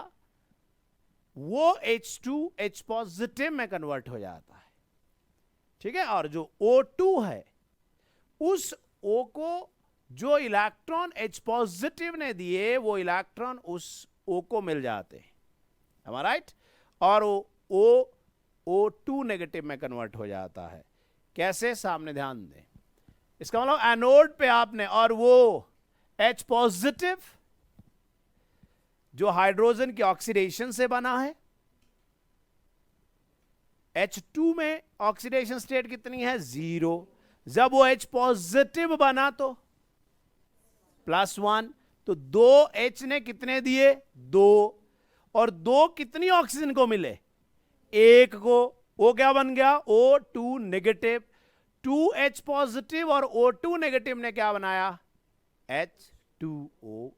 वो H2 H पॉजिटिव में कन्वर्ट हो जाता है, ठीक है। और जो O2 है उस O को जो इलेक्ट्रॉन H पॉजिटिव ने दिए वो इलेक्ट्रॉन उस O को मिल जाते हैं, am I right? और वो O2 नेगेटिव में कन्वर्ट हो जाता है। कैसे, सामने ध्यान दें। इसका मतलब एनोड पे आपने, और वो H पॉजिटिव जो हाइड्रोजन की ऑक्सीडेशन से बना है, H2 में ऑक्सीडेशन स्टेट कितनी है, 0। जब वो H पॉजिटिव बना तो +1, तो 2 H ने कितने दिए, 2, और 2 कितनी ऑक्सीजन को मिले, 1 को। वो क्या बन गया, O2 नेगेटिव। 2H पॉजिटिव और O2 नेगेटिव ने क्या बनाया, H2O।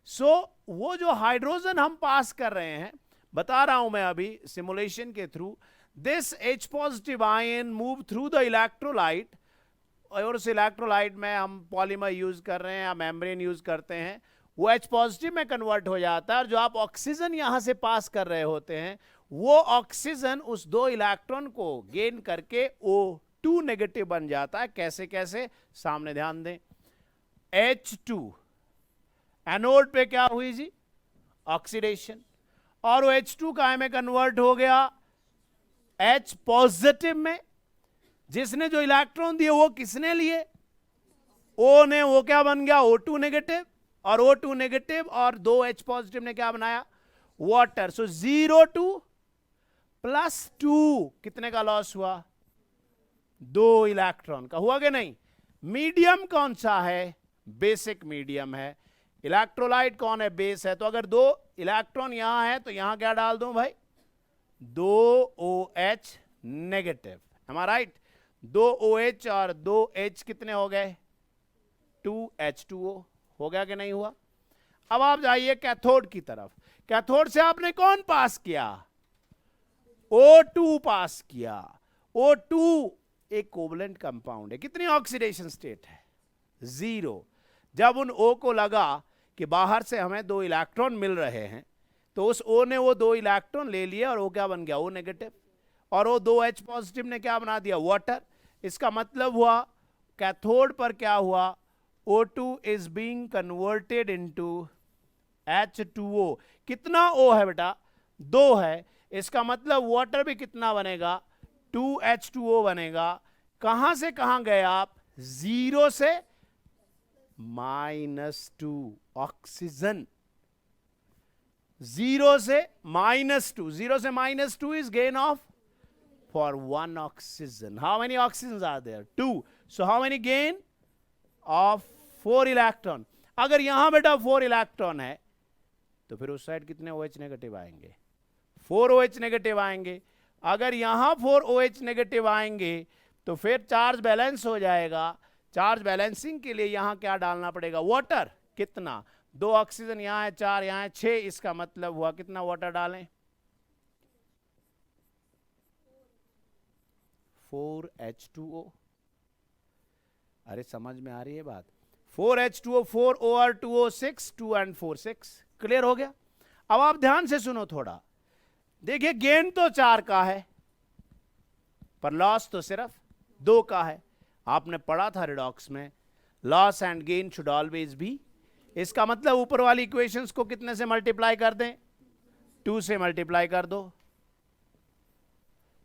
सो वो जो हाइड्रोजन हम पास कर रहे हैं, बता रहा हूं मैं अभी सिमुलेशन के through, this H positive ion move through the electrolyte, और उस इलेक्ट्रोलाइट में हम पॉलीमर यूज कर रहे हैं या मेम्ब्रेन यूज करते हैं, वो H पॉजिटिव में कन्वर्ट हो जाता है। और जो आप ऑक्सीजन यहां से पास कर रहे होते हैं वो ऑक्सीजन उस 2 इलेक्ट्रॉन को गेन करके O2 नेगेटिव बन जाता है। कैसे कैसे, सामने ध्यान दें। H2 एनोड पे क्या हुई जी, ऑक्सीडेशन, और वो H2 काय में कन्वर्ट हो गया, H पॉजिटिव में। जिसने जो इलेक्ट्रॉन दिए वो किसने लिए, O ने, वो क्या बन गया, O2 नेगेटिव, और O2 नेगेटिव और 2 H पॉजिटिव ने क्या बनाया, वाटर। सो 0 + 2 कितने का लॉस हुआ, 2 इलेक्ट्रॉन का हुआ कि नहीं। मीडियम कौन सा है, बेसिक मीडियम है। इलेक्ट्रोलाइट कौन है, बेस है। तो अगर 2 इलेक्ट्रॉन यहां है तो यहां क्या डाल दूं भाई, 2OH negative, am I right? 2OH और 2H कितने हो गए, 2H2O हो गया कि नहीं हुआ। अब आप जाइए कैथोड की तरफ। कैथोड से आपने कौन पास किया, O2 पास किया। O2 एक कोवलेंट कंपाउंड है, कितनी ऑक्सीडेशन स्टेट है, 0। जब उन O को लगा कि बाहर से हमें 2 इलेक्ट्रॉन मिल रहे हैं, तो उस O ने वो 2 इलेक्ट्रॉन ले लिए और वो क्या बन गया, O नेगेटिव, और वो 2H पॉजिटिव ने क्या बना दिया, वाटर। इसका मतलब हुआ कैथोड पर क्या हुआ, O2 is being converted into H2O। कितना O है बेटा, 2 है। इसका मतलब वाटर भी कितना बनेगा, 2H2O बनेगा। कहां से कहां गए आप, 0 से -2 ऑक्सीजन, 0 से -2, 0 से -2 is gain of for 1 oxygen. How many oxygens are there, 2. So how many gain of 4 electron. अगर यहां बेटा 4 इलेक्ट्रॉन है तो फिर उस साइड कितने OH नेगेटिव आएंगे, 4 OH नेगेटिव आएंगे। अगर यहां 4 OH नेगेटिव आएंगे तो फिर चार्ज बैलेंस हो जाएगा। चार्ज बैलेंसिंग के लिए यहां क्या डालना पड़ेगा, वाटर। कितना, 2 ऑक्सीजन यहां है, 4 यहां है, 6। इसका मतलब हुआ कितना वाटर डालें, 4H2O। अरे समझ में आ रही है बात, 4H2O, 4O और 2O 6, 2 and 4 6। क्लियर हो गया। अब आप ध्यान से सुनो थोड़ा, देखिए गेन तो 4 का है पर लॉस तो सिर्फ 2 का है। आपने पढ़ा था रिडॉक्स में, loss and gain should always be. इसका मतलब ऊपर वाली इक्वेशंस को कितने से मल्टीप्लाई कर दें, 2 से मल्टीप्लाई कर दो।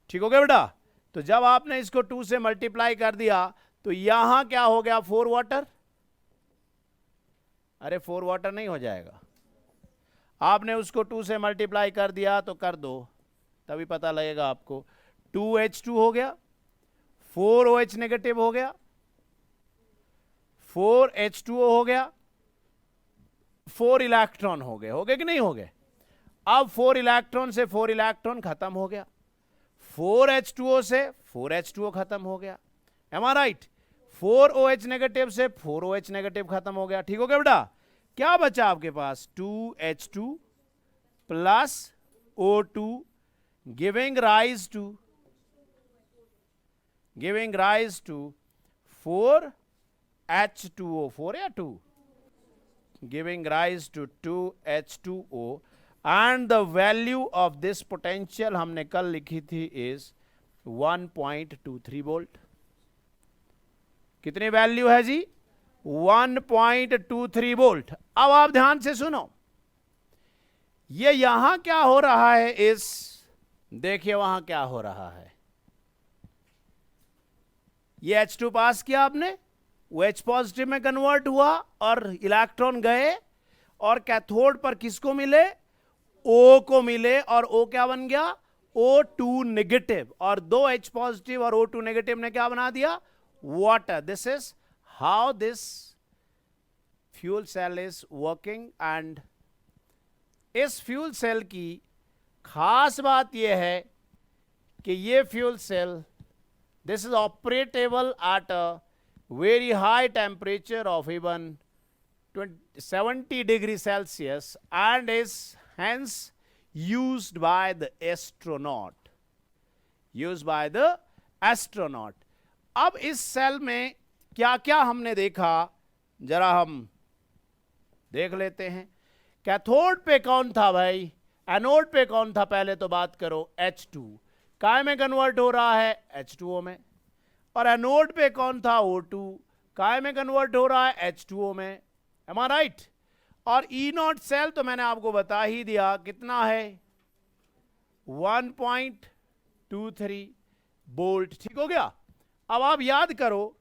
ठीक हो गया बेटा। तो जब आपने इसको 2 से मल्टीप्लाई कर दिया तो यहां क्या हो गया, 4 वाटर। अरे 4 वाटर नहीं हो जाएगा, आपने उसको 2 से मल्टीप्लाई कर दिया तो कर दो, तभी पता लगेगा आपको। 2H2 हो गया, 4OH नेगेटिव हो गया, 4H2O हो गया, 4 इलेक्ट्रॉन हो गए कि नहीं हो गए। अब 4 इलेक्ट्रॉन से 4 इलेक्ट्रॉन खत्म हो गया, 4H2O से 4H2O खत्म हो गया। M I right. 4OH negative से 4OH नेगेटिव खत्म हो गया। ठीक हो गया बेटा। क्या बचा आपके पास, 2H2 plus O2 giving rise to 4 H2O4 या 2, giving rise to 2H2O, and the value of this potential हमने कल लिखी थी is 1.23 वोल्ट। कितनी वैल्यू है जी? 1.23 वोल्ट। अब आप ध्यान से सुनो, ये यहां क्या हो रहा है, इस देखिए वहां क्या हो रहा है। ये H2 पास किया आपने, वो H पॉजिटिव में कन्वर्ट हुआ और इलेक्ट्रॉन गए, और कैथोड पर किसको मिले? O को मिले, और O क्या बन गया? O2 नेगेटिव, और दो H पॉजिटिव और O2 नेगेटिव ने क्या बना दिया? Water. This is how this fuel cell is working. And इस फ्यूल सेल की खास बात यह है कि ये fuel cell, this is operatable at a very high temperature of even 70 degrees Celsius and is hence used by the astronaut. Used by the astronaut. अब इस सेल में क्या क्या हमने देखा, जरा हम देख लेते हैं। कैथोड पे कौन था भाई? एनोड पे कौन था? पहले तो बात करो, H2 काय में कन्वर्ट हो रहा है? H2O में। और एनोड पे कौन था? O2 काय में कन्वर्ट हो रहा है? H2O में। M I right? और E0 सेल तो मैंने आपको बता ही दिया कितना है, 1.23 वोल्ट। ठीक हो गया। अब आप याद करो,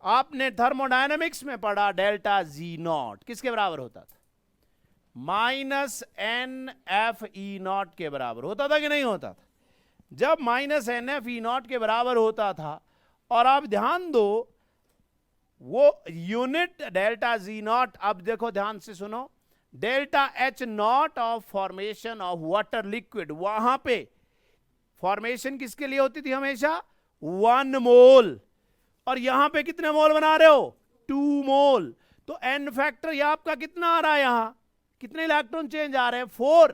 आपने थर्मोडायनेमिक्स में पढ़ा डेल्टा Z0 किसके बराबर होता था? -NFE0 के बराबर होता था कि नहीं होता था? जब -NFE0 के बराबर होता था, और आप ध्यान दो वो यूनिट डेल्टा Z0, अब देखो ध्यान से सुनो, delta H0 of formation of water liquid, वहां पे फॉर्मेशन किसके लिए होती थी? हमेशा 1 मोल। और यहां पे कितने मोल बना रहे हो? 2 मोल। तो एन फैक्टर ये आपका कितना आ रहा है? यहां कितने इलेक्ट्रॉन चेंज आ रहे हैं? 4।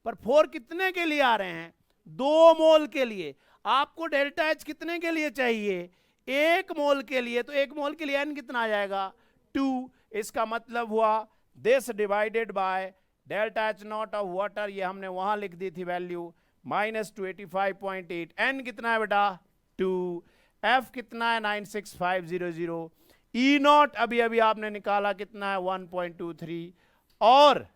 पर 4 कितने के लिए आ रहे हैं? 2 मोल के लिए। आपको डेल्टा H कितने के लिए चाहिए? 1 मोल के लिए। तो 1 मोल के लिए N कितना आ जाएगा? 2। इसका मतलब हुआ this divided by delta H0 of water, ये हमने वहां लिख दी थी वैल्यू, -285.8। N कितना है बेटा? 2। F कितना है? 96500। E0 अभी अभी आपने निकाला कितना है? 1.23। और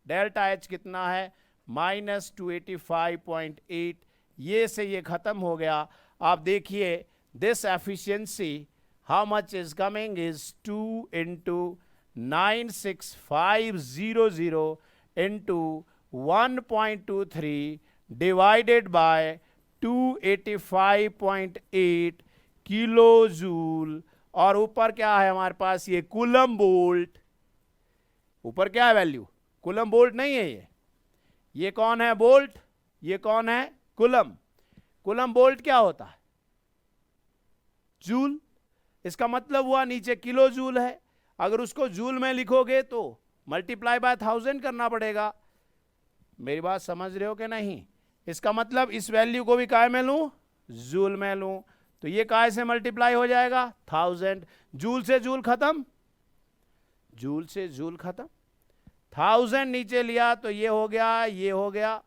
डेल्टा H कितना है? -285.8। ये से ये खत्म हो गया। आप देखिए this efficiency how much is coming is 2 × 96500 × 1.23 divided by 285.8 kilo joule. और ऊपर क्या है हमारे पास? ये कूलम वोल्ट। ऊपर क्या है वैल्यू? कूलम वोल्ट नहीं है ये कौन है? वोल्ट। ये कौन है? कूलम। कूलम वोल्ट क्या होता है? जूल। इसका मतलब हुआ नीचे किलो जूल है, अगर उसको जूल में लिखोगे तो मल्टीप्लाई बाय 1000 करना पड़ेगा। मेरी बात समझ रहे हो कि नहीं? इसका मतलब इस वैल्यू को भी काय में लूं? जूल में लूं। तो ये काय से मल्टीप्लाई हो जाएगा? 1000। जूल से जूल खत्म, जूल से जूल खत्म। 1000 नीचे लिया तो ये हो गया, ये हो गया।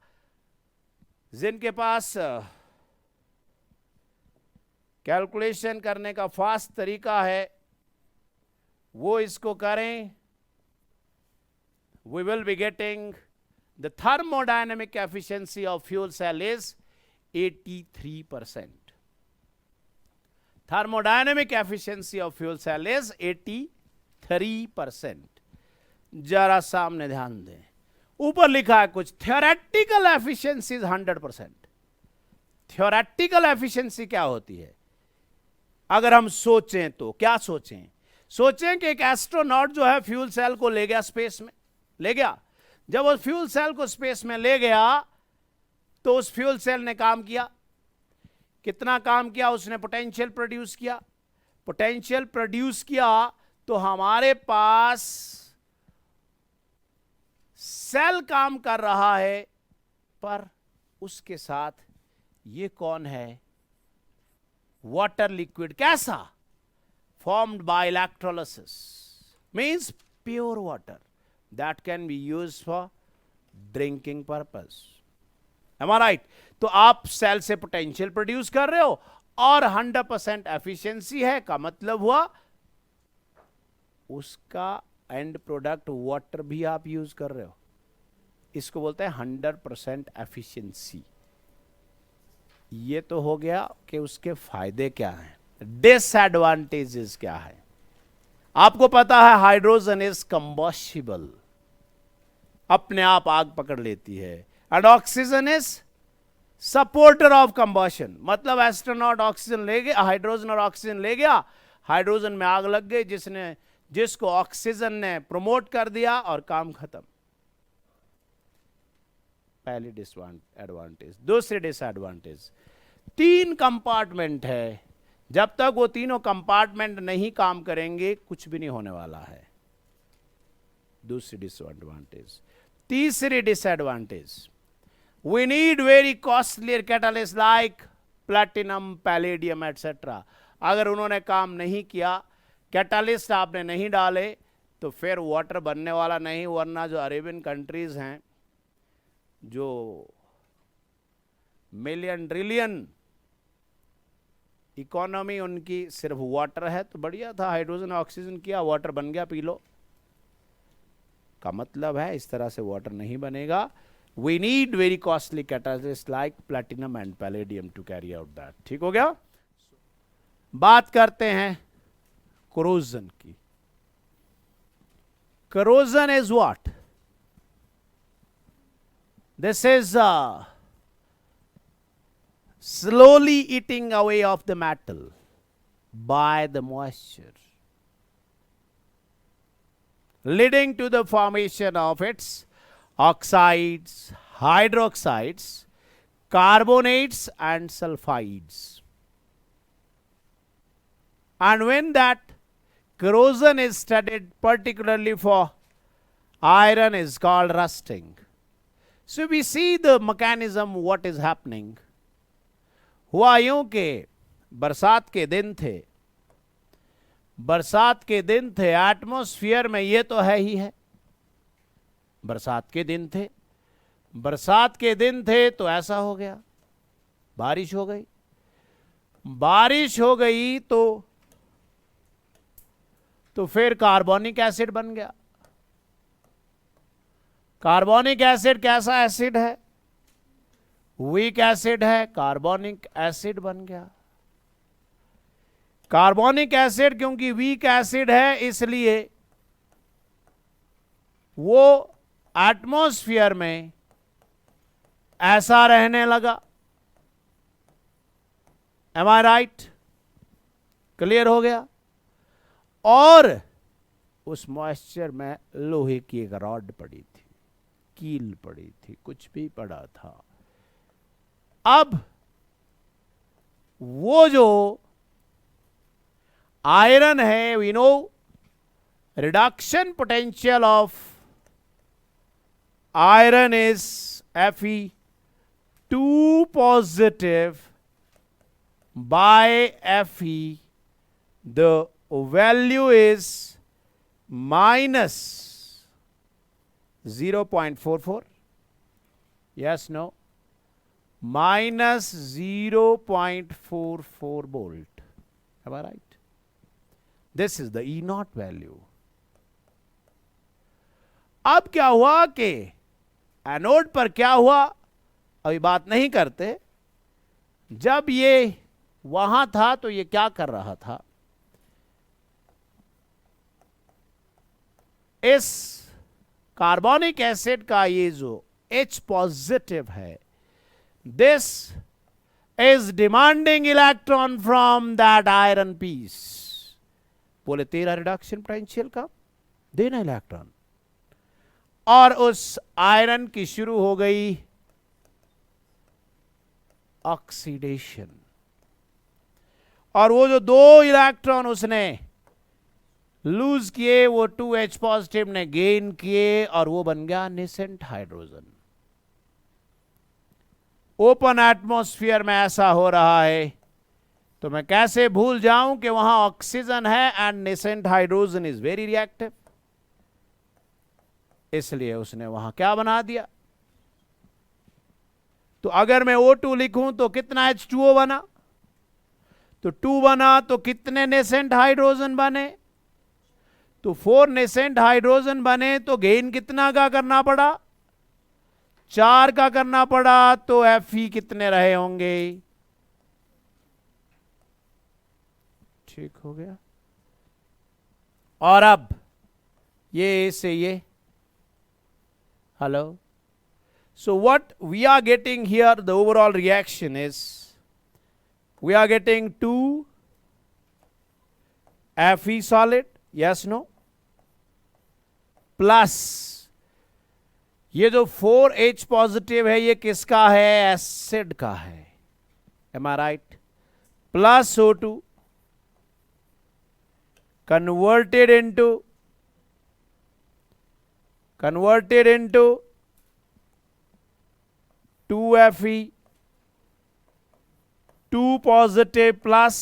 जिनके पास कैलकुलेशन करने का फास्ट तरीका है वो इसको करें। We will be getting the thermodynamic efficiency of fuel cell is 83%। Thermodynamic efficiency of fuel cell is 83%। जरा सामने ध्यान दें, ऊपर लिखा है कुछ थियोरेटिकल एफिशिएंसी 100%। थियोरेटिकल एफिशिएंसी क्या होती है? अगर हम सोचें तो क्या सोचें? सोचें कि एक एस्ट्रोनॉट जो है फ्यूल सेल को ले गया स्पेस में, ले गया। जब वो फ्यूल सेल को स्पेस में ले गया तो उस फ्यूल सेल ने काम किया। कितना काम किया? उसने पोटेंशियल प्रोड्यूस किया। पोटेंशियल प्रोड्यूस किया तो हमारे पास सेल काम कर रहा है, पर उसके साथ ये कौन है? Water liquid. कैसा? formed by electrolysis, means pure water that can be used for drinking purpose. Am I right? तो आप सेल से पोटेंशियल प्रोड्यूस कर रहे हो और 100% एफिशिएंसी है, का मतलब हुआ उसका एंड प्रोडक्ट वाटर भी आप यूज कर रहे हो. इसको बोलते हैं 100% एफिशिएंसी. ये तो हो गया कि उसके फायदे क्या हैं. डिसएडवांटेजेस क्या है? आपको पता है हाइड्रोजन इज कंबस्टिबल, अपने आप आग पकड़ लेती है. And oxygen is supporter of combustion, मतलब एस्ट्रोनॉट ऑक्सीजन ले गया, हाइड्रोजन और ऑक्सीजन ले गया, हाइड्रोजन में आग लग गई, जिसको ऑक्सीजन ने प्रमोट कर दिया और काम खत्म. पहली डिसएडवांटेज. दूसरी डिसएडवांटेज, 3 कंपार्टमेंट है. जब तक वो तीनों कंपार्टमेंट नहीं काम करेंगे कुछ भी नहीं होने वाला है. दूसरी डिसएडवांटेज. तीसरी disadvantage, we need very costly catalyst like platinum, palladium et cetera. अगर उन्होंने काम नहीं किया, कैटालिस्ट आपने नहीं डाले, तो फिर वाटर बनने वाला नहीं. वरना जो अरेबियन कंट्रीज हैं, जो मिलियन ट्रिलियन इकोनॉमी उनकी सिर्फ वाटर है, तो बढ़िया था, हाइड्रोजन ऑक्सीजन किया, वाटर बन गया, पी लो. का मतलब है इस तरह से वाटर नहीं बनेगा. We need very costly catalyst like platinum and palladium to carry out that. ठीक हो गया. बात करते हैं कोरोजन की. Corrosion is what? This is slowly eating away of the metal by the moisture, leading to the formation of its oxides, hydroxides, carbonates and sulfides. And when that corrosion is studied particularly for iron is called rusting. So we see the mechanism what is happening. हुआ यूं के बरसात के दिन थे, बरसात के दिन थे, एटमॉस्फेयर में ये तो है ही है. बरसात के दिन थे, बरसात के दिन थे तो ऐसा हो गया, बारिश हो गई, बारिश हो गई तो फिर कार्बोनिक एसिड बन गया. कार्बोनिक एसिड कैसा एसिड है? वीक एसिड है, कार्बोनिक एसिड बन गया. कार्बोनिक एसिड क्योंकि वीक एसिड है, इसलिए वो एटमॉस्फेयर में ऐसा रहने लगा. M I right? क्लियर हो गया. और उस मॉइस्चर में लोहे की एक रॉड पड़ी थी, कील पड़ी थी, कुछ भी पड़ा था. अब वो जो आयरन है, we know reduction potential of iron is Fe2 positive by Fe. The value is minus 0.44. Yes, no? Minus 0.44 volt. Am I right? This is the E naught value. अब क्या हुआ कि एनोड पर क्या हुआ, अभी बात नहीं करते. जब ये वहां था तो ये क्या कर रहा था? इस कार्बोनिक एसिड का ये जो H पॉजिटिव है, this is demanding electron from that iron piece. बोले तेरा रिडक्शन पोटेंशियल का देना इलेक्ट्रॉन. और उस आयरन की शुरू हो गई ऑक्सीडेशन. और वो जो 2 इलेक्ट्रॉन उसने लूज किए, वो 2H पॉजिटिव ने गेन किए और वो बन गया नेसेंट हाइड्रोजन. ओपन एटमॉस्फेयर में ऐसा हो रहा है तो मैं कैसे भूल जाऊं कि वहां ऑक्सीजन है and nascent hydrogen is very reactive, इसलिए उसने वहां क्या बना दिया। तो अगर मैं O2 लिखूं तो कितना H2O बना, तो 2 बना, तो कितने नेसेंट हाइड्रोजन बने, तो 4 नेसेंट हाइड्रोजन बने, तो गेन कितना का करना पड़ा, 4 का करना पड़ा, तो Fe कितने रहे होंगे। ठीक हो गया। और अब ये से ये, hello, so what we are getting here, the overall reaction is we are getting 2 Fe solid, yes no, plus ये जो 4H पॉजिटिव है ये किसका है, एसिड का है, am I right, plus O2 converted into 2Fe, 2 positive plus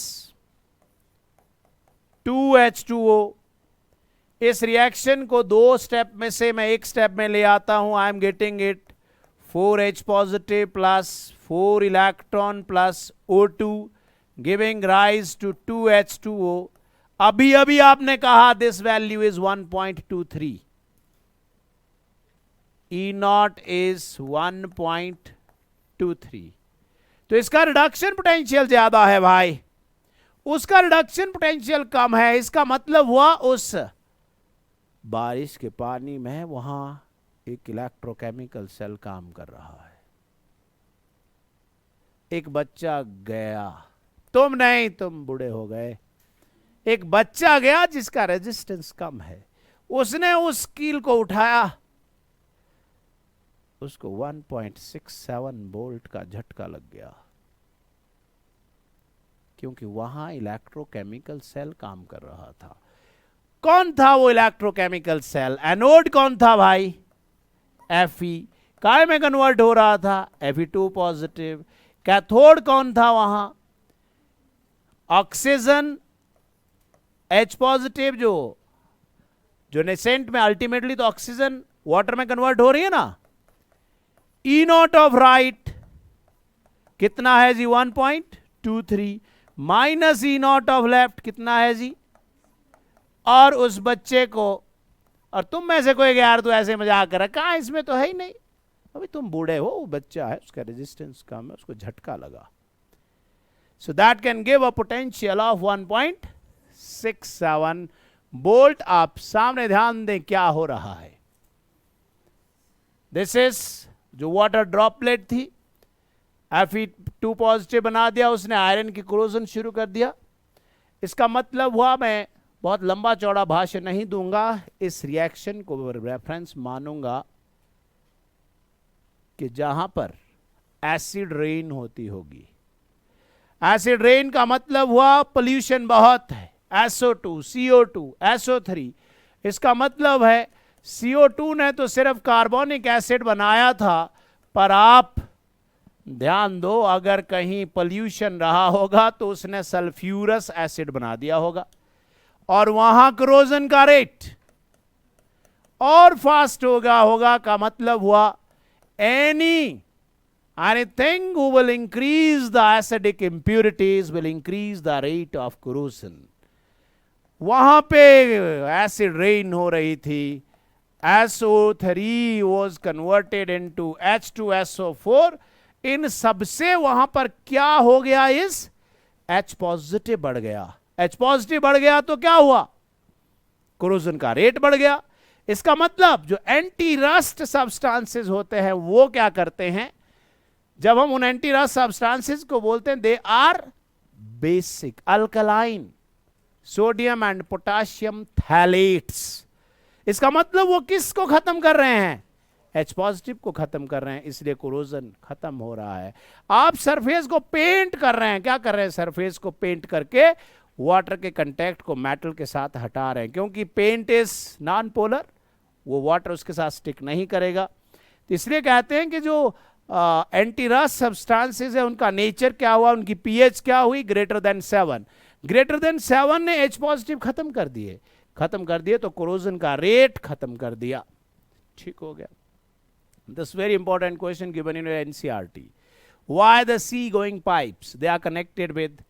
2H2O। इस reaction को 2 स्टेप में से मैं एक स्टेप में ले आता हूं। I am getting it 4H positive plus 4 electron plus O2 giving rise to 2H2O। अभी अभी आपने कहा this value is 1.23, E0 is 1.23, तो इसका रिडक्शन पोटेंशियल ज्यादा है भाई, उसका रिडक्शन पोटेंशियल कम है। इसका मतलब हुआ उस बारिश के पानी में वहां एक इलेक्ट्रोकेमिकल सेल काम कर रहा है। एक बच्चा गया, तुम नहीं, तुम बूढ़े हो गए, एक बच्चा गया जिसका रेजिस्टेंस कम है, उसने उस कील को उठाया, उसको 1.67 वोल्ट का झटका लग गया, क्योंकि वहां इलेक्ट्रोकेमिकल सेल काम कर रहा था। कौन था वो इलेक्ट्रोकेमिकल सेल? एनोड कौन था भाई? Fe। काय में कन्वर्ट हो रहा था? Fe2 positive. कैथोड कौन था वहां? ऑक्सीजन H पॉजिटिव, जो नेसेंट में अल्टीमेटली तो ऑक्सीजन वाटर में कन्वर्ट हो रही है ना। E0 ऑफ राइट कितना है जी? 1.23 माइनस E0 ऑफ लेफ्ट कितना है जी? और उस बच्चे को, और तुम में से कोई यार तो ऐसे मजाक कर रहा, कहां इसमें तो है ही नहीं, अभी तुम बूढ़े हो, वो बच्चा है, उसका रेजिस्टेंस कम है, उसको झटका लगा। So that can give a potential of 1.67 volt. आप सामने ध्यान दें क्या हो रहा है। दिस इज जो वाटर ड्रॉपलेट थी, Fe2 पॉजिटिव बना दिया उसने, आयरन की क्रोजन शुरू कर दिया। इसका मतलब हुआ, मैं बहुत लंबा चौड़ा भाष्य नहीं दूंगा, इस रिएक्शन को रेफरेंस मानूंगा कि जहां पर एसिड रेन होती होगी। एसिड रेन का मतलब हुआ पोल्यूशन बहुत है, SO2, CO2, SO3। इसका मतलब है CO2 ने तो सिर्फ कार्बोनिक एसिड बनाया था, पर आप ध्यान दो, अगर कहीं पोल्यूशन रहा होगा तो उसने सल्फ्यूरस एसिड बना दिया होगा, और वहां क्रोजन का रेट और फास्ट होगा का मतलब हुआ anything who will increase the acidic impurities will increase the rate of corrosion। वहां पे एसिड रेन हो रही थी, SO3 was converted into H2SO4। इन सबसे वहां पर क्या हो गया, इस H पॉजिटिव बढ़ गया। H पॉजिटिव बढ़ गया तो क्या हुआ? कोरोजन का रेट बढ़ गया। इसका मतलब जो एंटी रस्ट सब्सटेंसेस होते हैं वो क्या करते हैं? जब हम उन एंटी रस्ट सब्सटेंसेस को बोलते हैं, they are basic alkaline sodium and potassium phthalates. इसका मतलब वो किसको खत्म कर रहे हैं? H पॉजिटिव को खत्म कर रहे हैं, इसलिए कोरोजन खत्म हो रहा है। आप सरफेस को पेंट कर रहे हैं, क्या कर रहे हैं? सरफेस को पेंट करके वाटर के कांटेक्ट को मेटल के साथ हटा रहे हैं, क्योंकि पेंट इज नॉन पोलर, वो वाटर उसके साथ स्टिक नहीं करेगा। तो इसलिए कहते हैं कि जो एंटी रस्ट सब्सटेंसेस है, उनका नेचर क्या हुआ, उनकी पीएच क्या हुई, ग्रेटर देन 7। ग्रेटर देन 7 ने H पॉजिटिव खत्म कर दिए तो कोरोजन का रेट खत्म कर दिया, ठीक हो गया। This very important question given in NCERT. Why the sea going pipes, they are connected with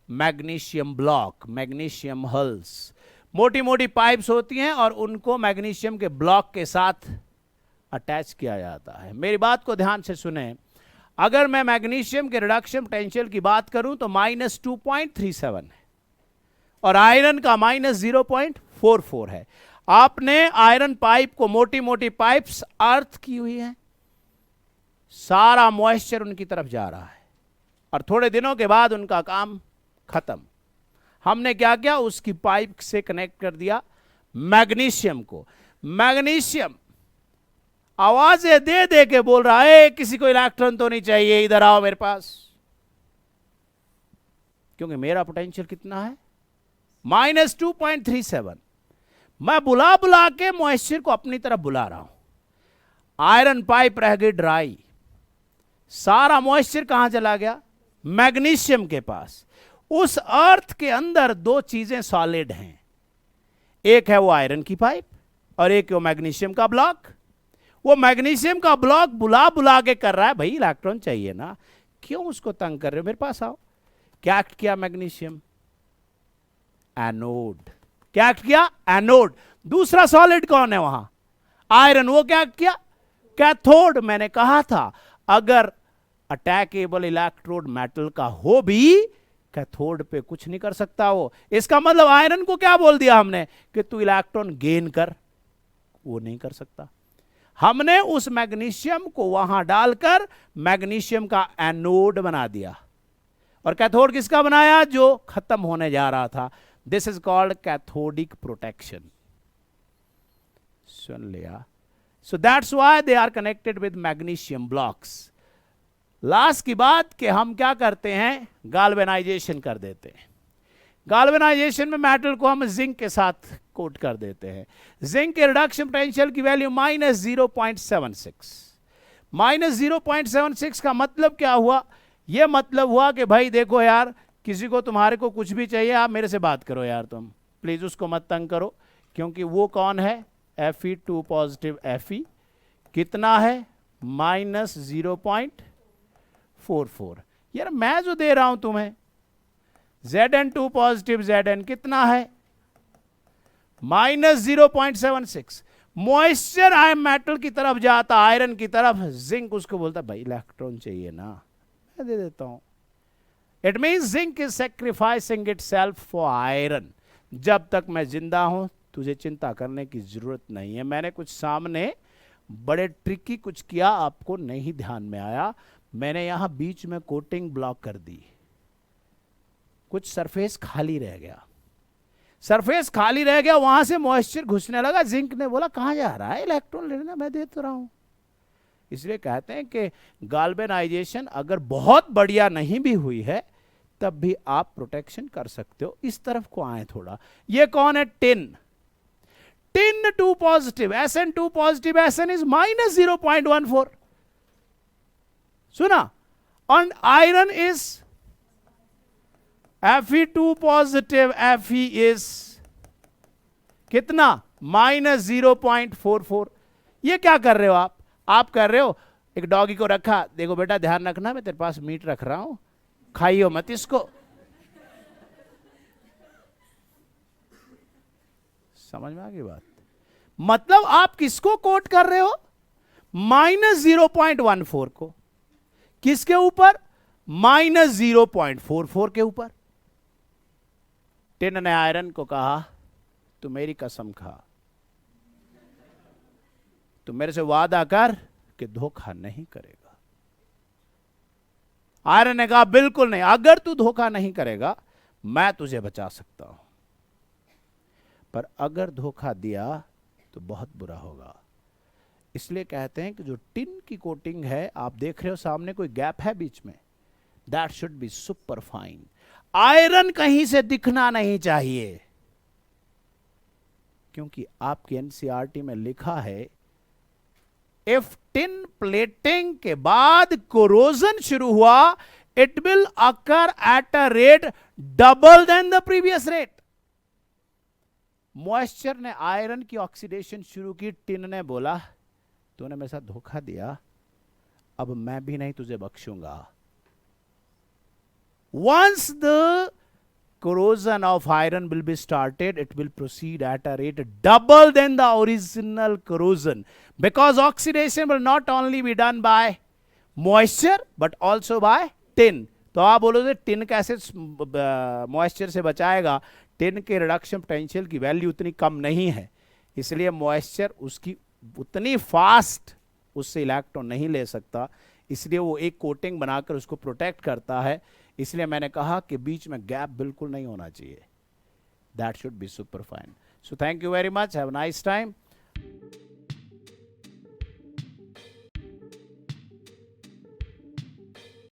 magnesium block, magnesium hulls. मोटी मोटी पाइप्स होती हैं और उनको मैग्नीशियम के ब्लॉक के साथ अटैच किया जाता है। मेरी बात को ध्यान से सुने, अगर मैं मैग्नीशियम के रिडक्शन पोटेंशियल की बात करूं तो -2.37 है और आयरन का -0.44 है। आपने आयरन पाइप को, मोटी मोटी पाइप्स अर्थ की हुई है, सारा मॉइस्चर उनकी तरफ जा रहा है और थोड़े दिनों के बाद उनका काम खत्म। हमने क्या किया, उसकी पाइप से कनेक्ट कर दिया मैग्नीशियम को। मैग्नीशियम आवाजें दे दे के बोल रहा है किसी को इलेक्ट्रॉन तो नहीं चाहिए, इधर आओ मेरे पास, क्योंकि मेरा पोटेंशियल कितना है, -2.37। मैं बुला बुला के मॉइस्चर को अपनी तरफ बुला रहा हूं। आयरन पाइप रह गई ड्राई, सारा मॉइस्चर कहां चला गया, मैग्नीशियम के पास। उस अर्थ के अंदर दो चीजें सॉलिड हैं, एक है वो आयरन की पाइप और एक वो मैग्नीशियम का ब्लॉक। वो मैग्नीशियम का ब्लॉक बुला बुला के कर रहा है, भाई इलेक्ट्रॉन चाहिए ना, क्यों उसको तंग कर रहे हो, मेरे पास आओ। क्या एक्ट किया मैग्नीशियम, एनोड। क्या एक्ट किया, एनोड। दूसरा सॉलिड कौन है वहां, आयरन, वो क्या एक्ट किया, कैथोड। मैंने कहा था अगर अटैकेबल इलेक्ट्रोड मेटल का हो भी, कैथोड पे कुछ नहीं कर सकता वो। इसका मतलब आयरन को क्या बोल दिया हमने कि तू इलेक्ट्रॉन गेन कर, वो नहीं कर सकता। हमने उस मैग्नीशियम को वहां डालकर मैग्नीशियम का एनोड बना दिया और कैथोड किसका बनाया, जो खत्म होने जा रहा था। This is called cathodic protection. सुन लिया। So that's why they are connected with magnesium blocks. Last की बात कि हम क्या करते हैं, गाल्वेनाइजेशन कर देते हैं। गाल्वेनाइजेशन में मेटल को हम जिंक के साथ कोट कर देते हैं। जिंक के रिडक्शन पोटेंशियल की वैल्यू -0.76। -0.76 का मतलब क्या हुआ, यह मतलब हुआ कि भाई देखो यार, किसी को, तुम्हारे को कुछ भी चाहिए, आप मेरे से बात करो यार, तुम प्लीज उसको मत तंग करो, क्योंकि वो कौन है, Fe2 पॉजिटिव Fe कितना है, -0.44। यार मैं जो दे रहा हूं तुम्हें, Zn2 पॉजिटिव Zn कितना है, -0.76। मॉइस्चर आयरन मेटल की तरफ जाता, आयरन की तरफ, जिंक उसको बोलता भाई इलेक्ट्रॉन चाहिए ना, मैं दे देता हूं। It means zinc is sacrificing itself for iron. जब तक मैं जिंदा हूं तुझे चिंता करने की जरूरत नहीं है। मैंने कुछ सामने बड़े ट्रिकी कुछ किया, आपको नहीं ध्यान में आया। मैंने यहां बीच में कोटिंग ब्लॉक कर दी, कुछ सरफेस खाली रह गया, सरफेस खाली रह गया, वहां से मॉइस्चर घुसने लगा। जिंक ने बोला कहां जा रहा है, इलेक्ट्रॉन लेना, मैं दे तो रहा हूं। इसलिए कहते हैं कि गाल्वेनाइजेशन अगर बहुत बढ़िया नहीं भी हुई है तब भी आप प्रोटेक्शन कर सकते हो। इस तरफ को आए थोड़ा, ये कौन है, tin. Tin 2 positive, Sn2 positive, Sn is -0.14। सुना, और iron is Fe2 positive, Fe is कितना, -0.44। ये क्या कर रहे हो आप कर रहे हो, एक डॉगी को रखा, देखो बेटा ध्यान रखना, मैं तेरे पास मीट रख रहा हूं, खाइयो मत इसको। समझ में आ गई बात, मतलब आप किसको कोट कर रहे हो, -0.14 को, किसके ऊपर, -0.44 के ऊपर। टिन ने आयरन को कहा तू मेरी कसम खा, तू मेरे से वादा कर कि धोखा नहीं करेगा। आयरन ने कहा बिल्कुल नहीं, अगर तू धोखा नहीं करेगा मैं तुझे बचा सकता हूं, पर अगर धोखा दिया तो बहुत बुरा होगा। इसलिए कहते हैं कि जो टिन की कोटिंग है, आप देख रहे हो सामने कोई गैप है बीच में, that should be super fine. Iron कहीं से दिखना नहीं चाहिए, क्योंकि आपकी एनसीईआरटी में लिखा है इफ टिन प्लेटिंग के बाद कोरोजन शुरू हुआ, it will occur at a rate double than the previous rate. Moisture ने आयरन की ऑक्सीडेशन शुरू की, टिन ने बोला तूने मेरे साथ धोखा दिया, अब मैं भी नहीं तुझे बख्शूंगा। Once the corrosion of iron will be started, it will proceed at a rate double than the original corrosion, because oxidation will not only be done by moisture but also by tin। तो आप बोलोगे tin कैसे moisture से बचाएगा? Tin के reduction potential की value उतनी कम नहीं है, इसलिए मॉइस्चर उसकी उतनी फास्ट उससे इलेक्ट्रॉन नहीं ले सकता, इसलिए वो एक कोटिंग बनाकर उसको प्रोटेक्ट करता है। इसलिए मैंने कहा कि बीच में गैप बिल्कुल नहीं होना चाहिए। That should be super fine. So thank you very much, have a nice time.